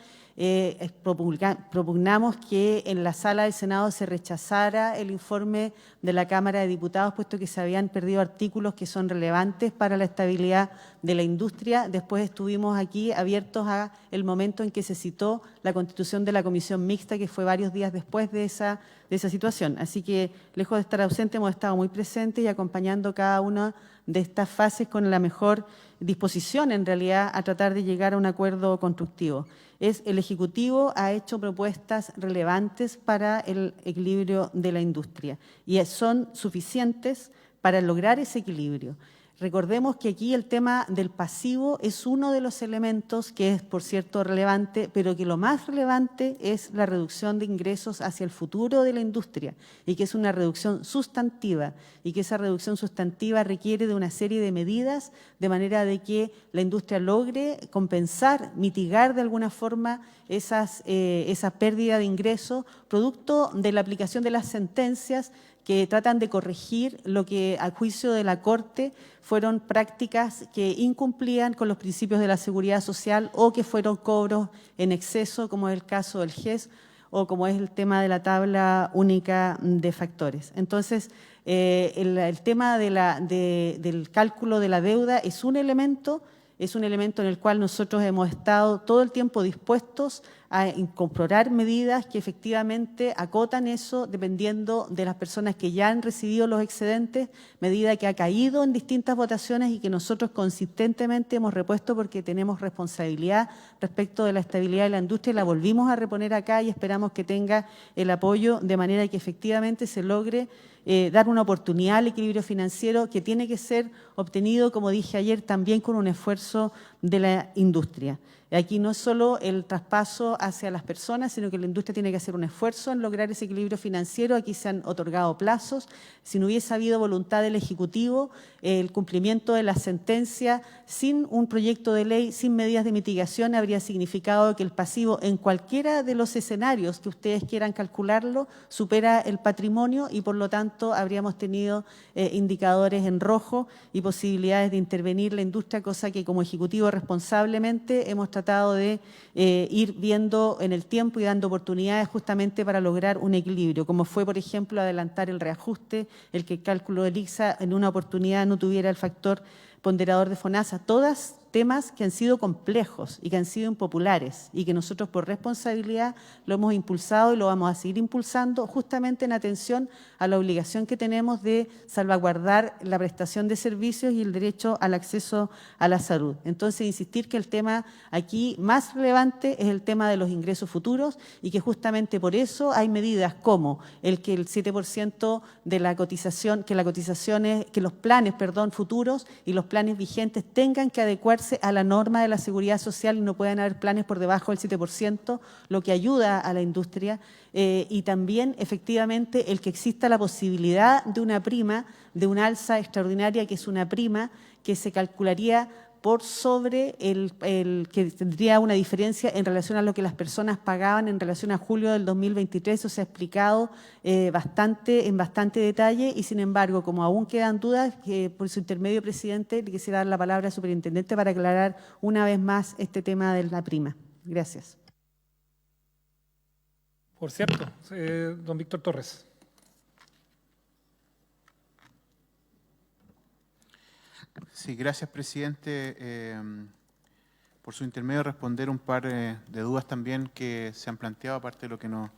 Propugnamos que en la sala del Senado se rechazara el informe de la Cámara de Diputados, puesto que se habían perdido artículos que son relevantes para la estabilidad de la industria. Después estuvimos aquí abiertos a el momento en que se citó la constitución de la Comisión Mixta, que fue varios días después de esa situación. Así que, lejos de estar ausente, hemos estado muy presentes y acompañando cada una de estas fases con la mejor disposición, en realidad, a tratar de llegar a un acuerdo constructivo. El Ejecutivo ha hecho propuestas relevantes para el equilibrio de la industria y son suficientes para lograr ese equilibrio. Recordemos que aquí el tema del pasivo es uno de los elementos que es, por cierto, relevante, pero que lo más relevante es la reducción de ingresos hacia el futuro de la industria y que es una reducción sustantiva y que esa reducción sustantiva requiere de una serie de medidas de manera de que la industria logre compensar, mitigar de alguna forma esa pérdida de ingresos producto de la aplicación de las sentencias que tratan de corregir lo que, al juicio de la Corte, fueron prácticas que incumplían con los principios de la seguridad social o que fueron cobros en exceso, como es el caso del GES o como es el tema de la tabla única de factores. Entonces, el tema del cálculo de la deuda es un elemento es un elemento en el cual nosotros hemos estado todo el tiempo dispuestos a incorporar medidas que efectivamente acotan eso dependiendo de las personas que ya han recibido los excedentes, medida que ha caído en distintas votaciones y que nosotros consistentemente hemos repuesto porque tenemos responsabilidad respecto de la estabilidad de la industria. La volvimos a reponer acá y esperamos que tenga el apoyo de manera que efectivamente se logre dar una oportunidad al equilibrio financiero que tiene que ser obtenido, como dije ayer, también con un esfuerzo de la industria. Aquí no es solo el traspaso hacia las personas, sino que la industria tiene que hacer un esfuerzo en lograr ese equilibrio financiero. Aquí se han otorgado plazos. Si no hubiese habido voluntad del Ejecutivo, el cumplimiento de la sentencia sin un proyecto de ley, sin medidas de mitigación, habría significado que el pasivo en cualquiera de los escenarios que ustedes quieran calcularlo supera el patrimonio y por lo tanto habríamos tenido indicadores en rojo y posibilidades de intervenir la industria, cosa que como Ejecutivo responsablemente hemos tratado de ir viendo en el tiempo y dando oportunidades justamente para lograr un equilibrio, como fue, por ejemplo, adelantar el reajuste, el que el cálculo del ICSA en una oportunidad no tuviera el factor ponderador de FONASA, todas temas que han sido complejos y que han sido impopulares y que nosotros por responsabilidad lo hemos impulsado y lo vamos a seguir impulsando justamente en atención a la obligación que tenemos de salvaguardar la prestación de servicios y el derecho al acceso a la salud. Entonces, insistir que el tema aquí más relevante es el tema de los ingresos futuros y que justamente por eso hay medidas como el que el 7% de la cotización, que los planes, futuros y los planes vigentes tengan que adecuarse a la norma de la seguridad social y no pueden haber planes por debajo del 7%, lo que ayuda a la industria, y también efectivamente el que exista la posibilidad de una prima, de una alza extraordinaria, que es una prima que se calcularía por sobre el que tendría una diferencia en relación a lo que las personas pagaban en relación a julio del 2023. Eso se ha explicado en bastante detalle y, sin embargo, como aún quedan dudas, por su intermedio, presidente, le quisiera dar la palabra al superintendente para aclarar una vez más este tema de la prima. Gracias. Por cierto, don Víctor Torres. Sí, gracias, presidente. Por su intermedio, responder un par de dudas también que se han planteado, aparte de lo que nos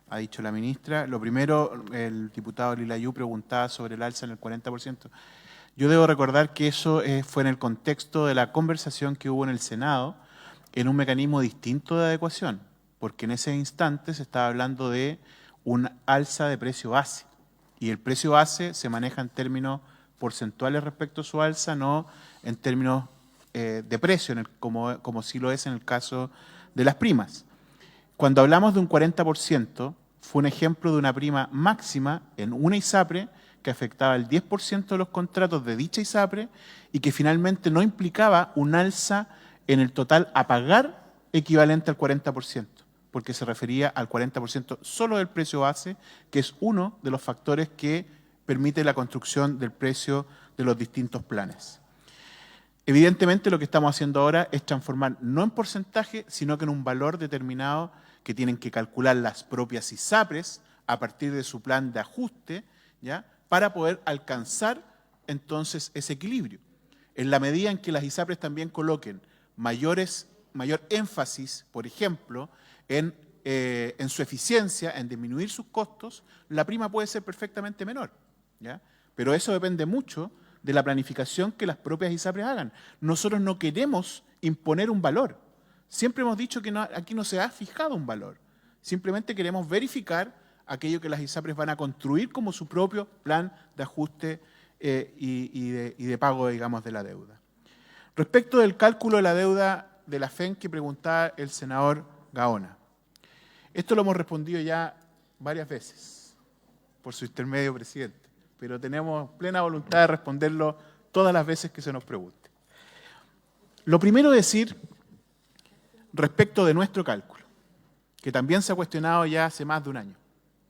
ha dicho la ministra. Lo primero, el diputado Lilayú preguntaba sobre el alza en el 40%. Yo debo recordar que eso fue en el contexto de la conversación que hubo en el Senado en un mecanismo distinto de adecuación, porque en ese instante se estaba hablando de un alza de precio base, y el precio base se maneja en términos porcentuales respecto a su alza, no en términos de precio, como sí lo es en el caso de las primas. Cuando hablamos de un 40%, fue un ejemplo de una prima máxima en una ISAPRE que afectaba el 10% de los contratos de dicha ISAPRE y que finalmente no implicaba un alza en el total a pagar equivalente al 40%, porque se refería al 40% solo del precio base, que es uno de los factores que permite la construcción del precio de los distintos planes. Evidentemente, lo que estamos haciendo ahora es transformar no en porcentaje, sino que en un valor determinado que tienen que calcular las propias ISAPRES a partir de su plan de ajuste, ¿ya?, para poder alcanzar entonces ese equilibrio. En la medida en que las ISAPRES también coloquen mayor énfasis, por ejemplo, en su eficiencia, en disminuir sus costos, la prima puede ser perfectamente menor, ¿ya? Pero eso depende mucho de la planificación que las propias ISAPRES hagan. Nosotros no queremos imponer un valor. Siempre hemos dicho que aquí no se ha fijado un valor. Simplemente queremos verificar aquello que las ISAPRES van a construir como su propio plan de ajuste y de pago, digamos, de la deuda. Respecto del cálculo de la deuda de la FEN que preguntaba el senador Gaona. Esto lo hemos respondido ya varias veces, por su intermedio, presidente, pero tenemos plena voluntad de responderlo todas las veces que se nos pregunte. Lo primero decir, respecto de nuestro cálculo, que también se ha cuestionado ya hace más de un año,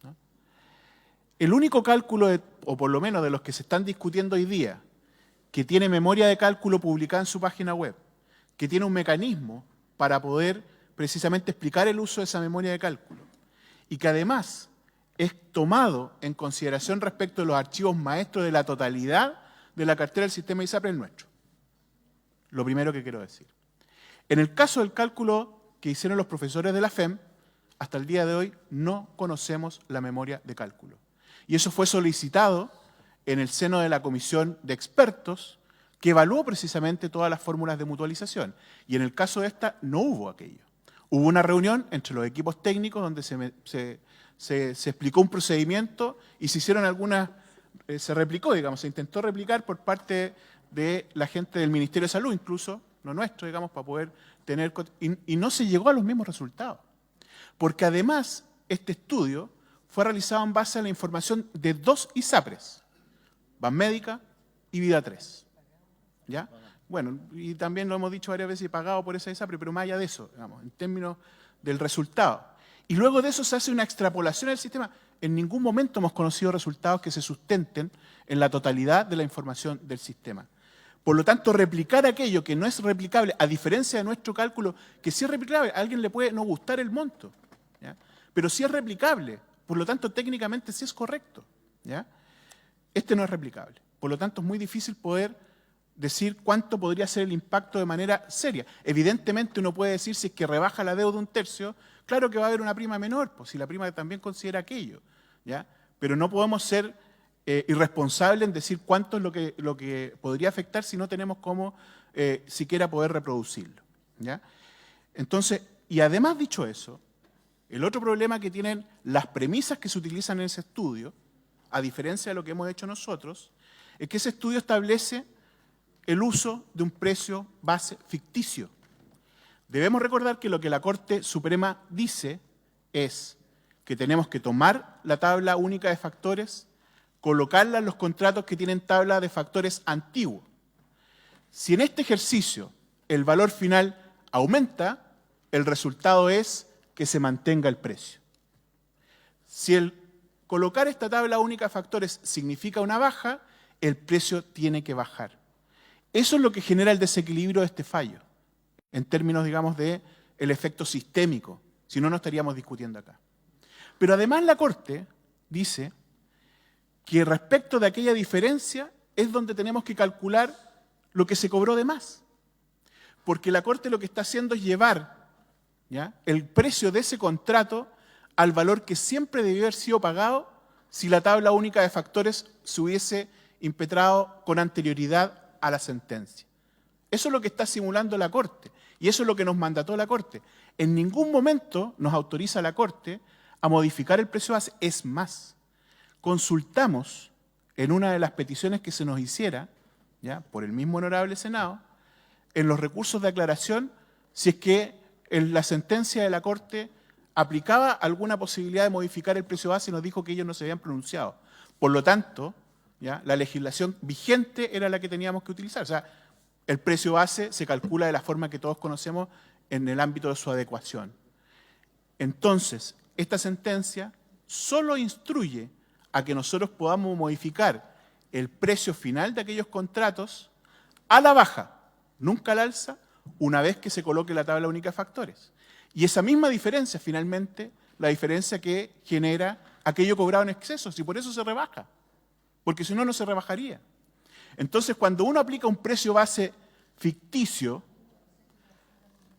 ¿no? El único cálculo, o por lo menos de los que se están discutiendo hoy día, que tiene memoria de cálculo publicada en su página web, que tiene un mecanismo para poder precisamente explicar el uso de esa memoria de cálculo, y que además es tomado en consideración respecto de los archivos maestros de la totalidad de la cartera del sistema ISAPRE nuestro. lo primero que quiero decir. En el caso del cálculo que hicieron los profesores de la FEM, hasta el día de hoy no conocemos la memoria de cálculo. Y eso fue solicitado en el seno de la comisión de expertos que evaluó precisamente todas las fórmulas de mutualización. Y en el caso de esta no hubo aquello. Hubo una reunión entre los equipos técnicos donde se explicó un procedimiento y se hicieron algunas, se replicó, digamos, se intentó replicar por parte de la gente del Ministerio de Salud, incluso, no nuestro, digamos, para poder tener... Y no se llegó a los mismos resultados. Porque además, este estudio fue realizado en base a la información de 2 ISAPRES, Banmédica y Vida 3. ¿Ya? Bueno, y también lo hemos dicho varias veces, pagado por esa ISAPRE, pero más allá de eso, digamos, en términos del resultado. Y luego de eso se hace una extrapolación del sistema. En ningún momento hemos conocido resultados que se sustenten en la totalidad de la información del sistema. Por lo tanto, replicar aquello que no es replicable, a diferencia de nuestro cálculo, que sí es replicable, a alguien le puede no gustar el monto, ¿ya? Pero sí es replicable, por lo tanto, técnicamente sí es correcto, ¿ya? Este no es replicable. Por lo tanto, es muy difícil poder decir cuánto podría ser el impacto de manera seria. Evidentemente, uno puede decir si es que rebaja la deuda un tercio, claro que va a haber una prima menor, pues si la prima también considera aquello, ¿ya? Pero no podemos ser irresponsables en decir cuánto es lo que podría afectar si no tenemos cómo siquiera poder reproducirlo, ¿ya? Entonces, y además dicho eso, el otro problema que tienen las premisas que se utilizan en ese estudio, a diferencia de lo que hemos hecho nosotros, es que ese estudio establece el uso de un precio base ficticio. Debemos recordar que lo que la Corte Suprema dice es que tenemos que tomar la tabla única de factores, colocarla en los contratos que tienen tabla de factores antiguos. Si en este ejercicio el valor final aumenta, el resultado es que se mantenga el precio. Si el colocar esta tabla única de factores significa una baja, el precio tiene que bajar. Eso es lo que genera el desequilibrio de este fallo, en términos, digamos, de el efecto sistémico, si no, no estaríamos discutiendo acá. Pero además la Corte dice que respecto de aquella diferencia es donde tenemos que calcular lo que se cobró de más. Porque la Corte lo que está haciendo es llevar, ¿ya?, el precio de ese contrato al valor que siempre debió haber sido pagado si la tabla única de factores se hubiese impetrado con anterioridad a la sentencia. Eso es lo que está simulando la Corte y eso es lo que nos mandató la Corte. En ningún momento nos autoriza la Corte a modificar el precio base. Es más, consultamos en una de las peticiones que se nos hiciera, ¿ya?, por el mismo honorable Senado, en los recursos de aclaración, si es que en la sentencia de la Corte aplicaba alguna posibilidad de modificar el precio base y nos dijo que ellos no se habían pronunciado. Por lo tanto, ¿ya?, la legislación vigente era la que teníamos que utilizar. O sea, el precio base se calcula de la forma que todos conocemos en el ámbito de su adecuación. Entonces, esta sentencia solo instruye a que nosotros podamos modificar el precio final de aquellos contratos a la baja, nunca al alza, una vez que se coloque la tabla única de factores. Y esa misma diferencia, finalmente, la diferencia que genera aquello cobrado en exceso, y por eso se rebaja, porque si no, no se rebajaría. Entonces, cuando uno aplica un precio base ficticio,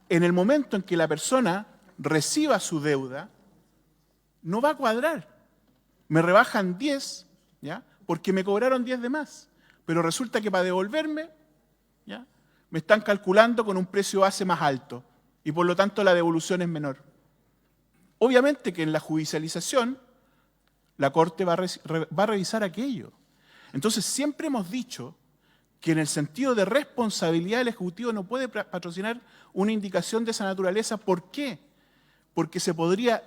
en el momento en que la persona reciba su deuda, no va a cuadrar. Me rebajan 10, ¿ya?, porque me cobraron 10 de más, pero resulta que para devolverme, ¿ya?, me están calculando con un precio base más alto y por lo tanto la devolución es menor. Obviamente que en la judicialización la Corte va a revisar aquello. Entonces siempre hemos dicho que en el sentido de responsabilidad el Ejecutivo no puede patrocinar una indicación de esa naturaleza. ¿Por qué? Porque se podría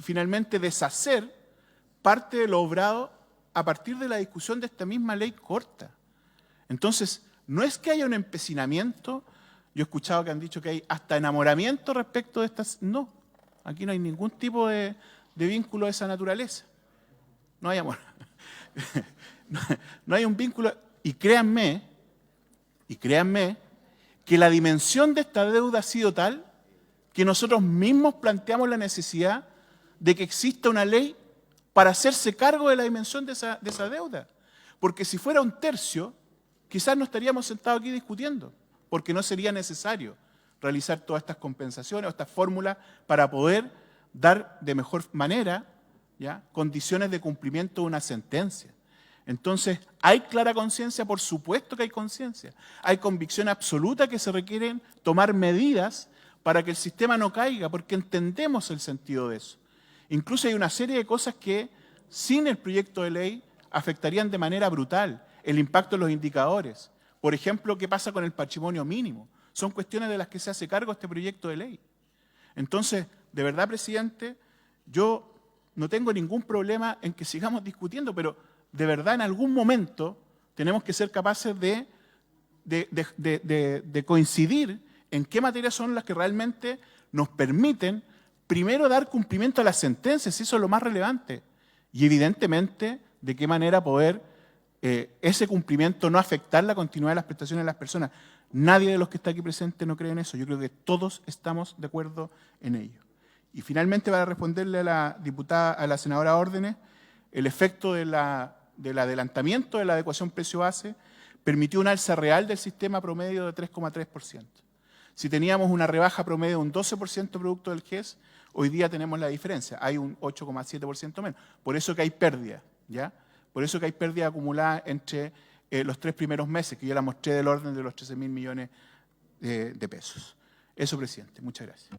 finalmente deshacer parte de lo obrado a partir de la discusión de esta misma ley corta. Entonces, no es que haya un empecinamiento, yo he escuchado que han dicho que hay hasta enamoramiento respecto de estas... No, aquí no hay ningún tipo de vínculo de esa naturaleza. No hay amor. No hay un vínculo. Y créanme que la dimensión de esta deuda ha sido tal que nosotros mismos planteamos la necesidad de que exista una ley para hacerse cargo de la dimensión de esa deuda. Porque si fuera un tercio, quizás no estaríamos sentados aquí discutiendo. porque no sería necesario realizar todas estas compensaciones o estas fórmulas para poder dar de mejor manera, ¿ya?, condiciones de cumplimiento de una sentencia. Entonces, ¿hay clara conciencia? Por supuesto que hay conciencia. Hay convicción absoluta que se requieren tomar medidas para que el sistema no caiga, porque entendemos el sentido de eso. Incluso hay una serie de cosas que, sin el proyecto de ley, afectarían de manera brutal el impacto en los indicadores. Por ejemplo, ¿qué pasa con el patrimonio mínimo? Son cuestiones de las que se hace cargo este proyecto de ley. Entonces, de verdad, presidente, yo no tengo ningún problema en que sigamos discutiendo, pero de verdad en algún momento tenemos que ser capaces de coincidir en qué materias son las que realmente nos permiten, primero, dar cumplimiento a las sentencias, y eso es lo más relevante, y evidentemente de qué manera poder ese cumplimiento no afectar la continuidad de las prestaciones de las personas. Nadie de los que está aquí presente no cree en eso. Yo creo que todos estamos de acuerdo en ello. Y finalmente, para responderle a la diputada, a la senadora Órdenes, el efecto del adelantamiento de la adecuación precio-base permitió un alza real del sistema promedio de 3,3%. Si teníamos una rebaja promedio de un 12% producto del GES, hoy día tenemos la diferencia, hay un 8,7% menos. Por eso que hay pérdida, ¿ya? Por eso que hay pérdida acumulada entre los 3 primeros meses, que yo la mostré del orden de los 13.000 millones de pesos. Eso, presidente. Muchas gracias.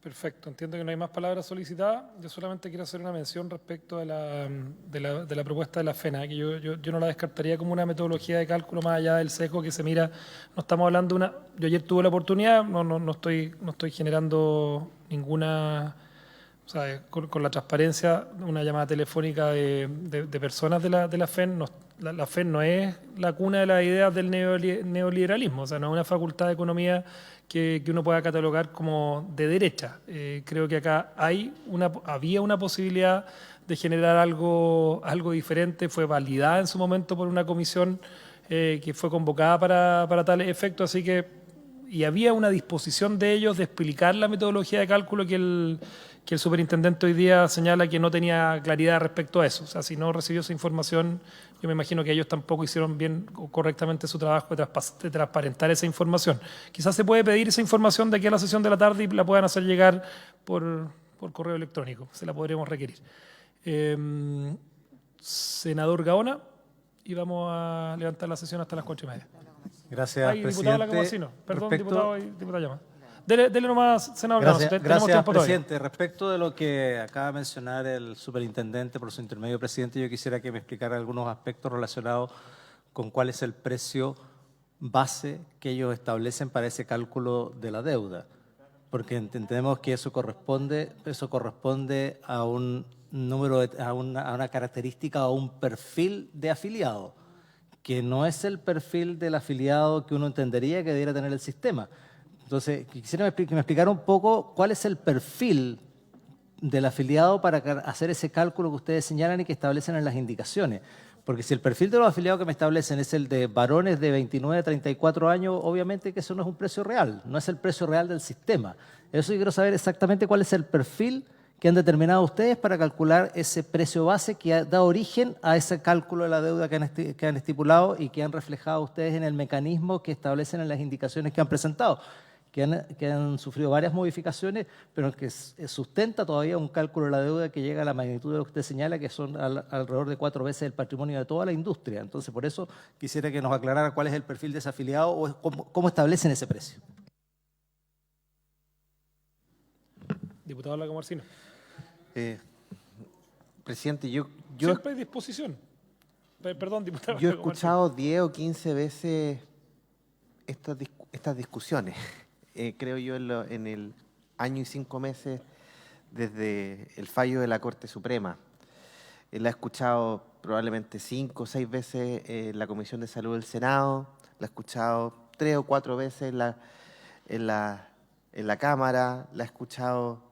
Perfecto, entiendo que no hay más palabras solicitadas. Yo solamente quiero hacer una mención respecto de la propuesta de la FENA, que yo no la descartaría como una metodología de cálculo más allá del sesgo que se mira. No estamos hablando de una... Yo ayer tuve la oportunidad, no estoy generando ninguna... O sea, con la transparencia, una llamada telefónica de personas de la FEN. La FEN no es la cuna de las ideas del neoliberalismo, o sea, no es una facultad de economía que uno pueda catalogar como de derecha. Creo que acá había una posibilidad de generar algo diferente, fue validada en su momento por una comisión que fue convocada para tal efecto, así que, y había una disposición de ellos de explicar la metodología de cálculo que el superintendente hoy día señala que no tenía claridad respecto a eso. O sea, si no recibió esa información, yo me imagino que ellos tampoco hicieron bien o correctamente su trabajo de transparentar esa información. Quizás se puede pedir esa información de aquí a la sesión de la tarde y la puedan hacer llegar por correo electrónico. Se la podremos requerir. Senador Gaona, y vamos a levantar la sesión hasta las 4:30. Gracias, presidente. Diputado Lagomarcino. Perdón, diputado y diputada Llama. Dele nomás, senador. Gracias, presidente. Respecto de lo que acaba de mencionar el superintendente, por su intermedio, presidente, yo quisiera que me explicara algunos aspectos relacionados con cuál es el precio base que ellos establecen para ese cálculo de la deuda, porque entendemos que eso corresponde a un número, a una característica o un perfil de afiliado, que no es el perfil del afiliado que uno entendería que debiera tener el sistema. Entonces, quisiera que me explicara un poco cuál es el perfil del afiliado para hacer ese cálculo que ustedes señalan y que establecen en las indicaciones. Porque si el perfil de los afiliados que me establecen es el de varones de 29 a 34 años, obviamente que eso no es un precio real, no es el precio real del sistema. Eso yo quiero saber exactamente cuál es el perfil que han determinado ustedes para calcular ese precio base que da origen a ese cálculo de la deuda que han estipulado y que han reflejado ustedes en el mecanismo que establecen en las indicaciones que han presentado, que han sufrido varias modificaciones, pero que sustenta todavía un cálculo de la deuda que llega a la magnitud de lo que usted señala, que son alrededor de 4 veces el patrimonio de toda la industria. Entonces, por eso quisiera que nos aclarara cuál es el perfil de ese afiliado o cómo establecen ese precio. Diputado Lagomarcino. Presidente, yo siempre hay disposición. Perdón, diputado. Yo he escuchado 10 o 15 veces estas discusiones. Creo yo en el año y 5 meses desde el fallo de la Corte Suprema. La he escuchado probablemente 5 o 6 veces en la Comisión de Salud del Senado, la he escuchado 3 o 4 veces en la Cámara, la he escuchado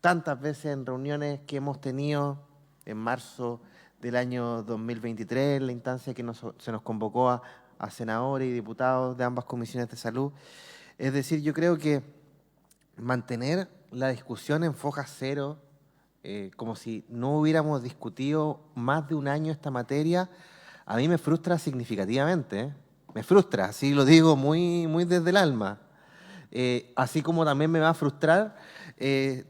tantas veces en reuniones que hemos tenido en marzo del año 2023, en la instancia que se nos convocó a senadores y diputados de ambas comisiones de salud. Es decir, yo creo que mantener la discusión en foja cero, como si no hubiéramos discutido más de un año esta materia, a mí me frustra significativamente, me frustra, así lo digo muy, muy desde el alma. Así como también me va a frustrar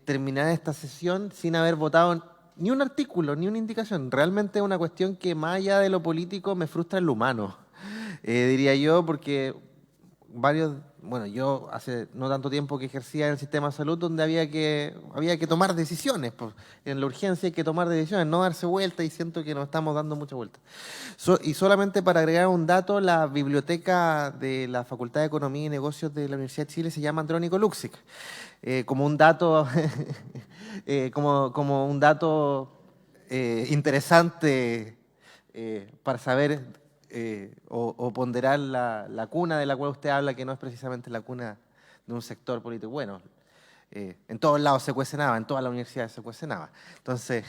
terminar esta sesión sin haber votado ni un artículo, ni una indicación. Realmente es una cuestión que más allá de lo político me frustra en lo humano, diría yo, porque yo hace no tanto tiempo que ejercía en el sistema de salud donde había que tomar decisiones. Pues, en la urgencia hay que tomar decisiones, no darse vuelta, y siento que nos estamos dando mucha vuelta. Y solamente para agregar un dato, la biblioteca de la Facultad de Economía y Negocios de la Universidad de Chile se llama Andrónico Luksic. Como un dato, como un dato interesante para saber o ponderar la cuna de la cual usted habla, que no es precisamente la cuna de un sector político. Bueno, en todos lados se cuece nada, en todas las universidades se cuece nada. Entonces,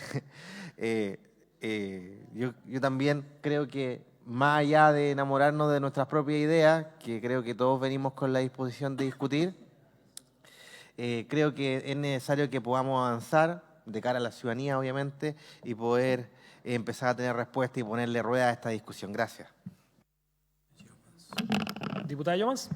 yo también creo que más allá de enamorarnos de nuestras propias ideas, que creo que todos venimos con la disposición de discutir, creo que es necesario que podamos avanzar de cara a la ciudadanía, obviamente, y poder empezar a tener respuesta y ponerle rueda a esta discusión. Gracias. Diputada Llomas.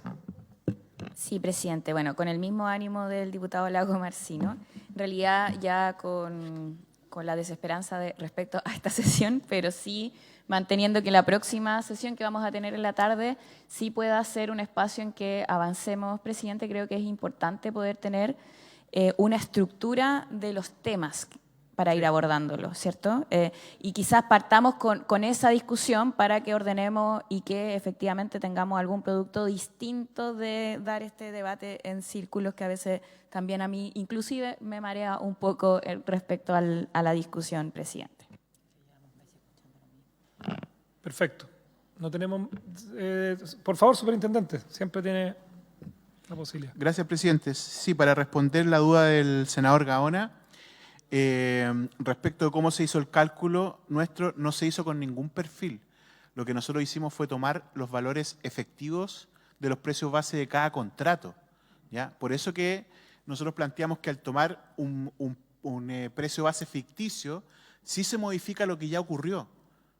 Sí, presidente. Bueno, con el mismo ánimo del diputado Lago Marcino, en realidad ya con la desesperanza respecto a esta sesión, pero sí manteniendo que la próxima sesión que vamos a tener en la tarde sí pueda ser un espacio en que avancemos, presidente. Creo que es importante poder tener una estructura de los temas para ir abordándolo, ¿cierto? Y quizás partamos con esa discusión para que ordenemos y que efectivamente tengamos algún producto distinto de dar este debate en círculos que a veces también a mí inclusive me marea un poco respecto a la discusión, presidente. Perfecto. No tenemos... por favor, superintendente, siempre tiene la posibilidad. Gracias, presidente. Sí, para responder la duda del senador Gaona, respecto de cómo se hizo el cálculo nuestro, no se hizo con ningún perfil. Lo que nosotros hicimos fue tomar los valores efectivos de los precios base de cada contrato, ¿ya? Por eso que nosotros planteamos que al tomar un precio base ficticio, sí se modifica lo que ya ocurrió,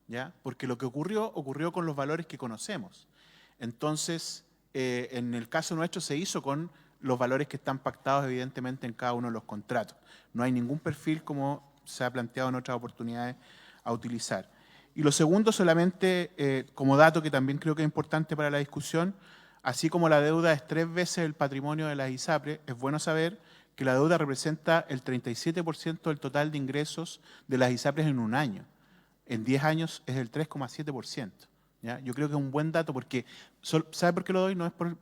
¿ya? Porque lo que ocurrió con los valores que conocemos. Entonces, en el caso nuestro se hizo con los valores que están pactados evidentemente en cada uno de los contratos. No hay ningún perfil como se ha planteado en otras oportunidades a utilizar. Y lo segundo, solamente como dato que también creo que es importante para la discusión, así como la deuda es 3 veces el patrimonio de las ISAPRES, es bueno saber que la deuda representa el 37% del total de ingresos de las ISAPRES en un año. En 10 años es el 3,7%. ¿Ya? Yo creo que es un buen dato porque, ¿sabe por qué lo doy? No es por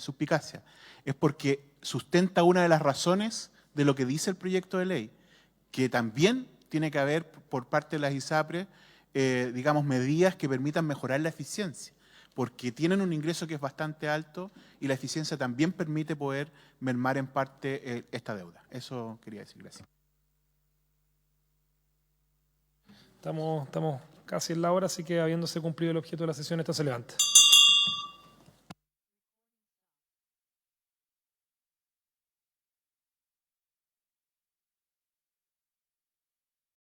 suspicacia, es porque sustenta una de las razones de lo que dice el proyecto de ley, que también tiene que haber por parte de las ISAPRES, digamos, medidas que permitan mejorar la eficiencia, porque tienen un ingreso que es bastante alto y la eficiencia también permite poder mermar en parte esta deuda. Eso quería decir. Gracias. Estamos casi en la hora, así que habiéndose cumplido el objeto de la sesión, esta se levanta.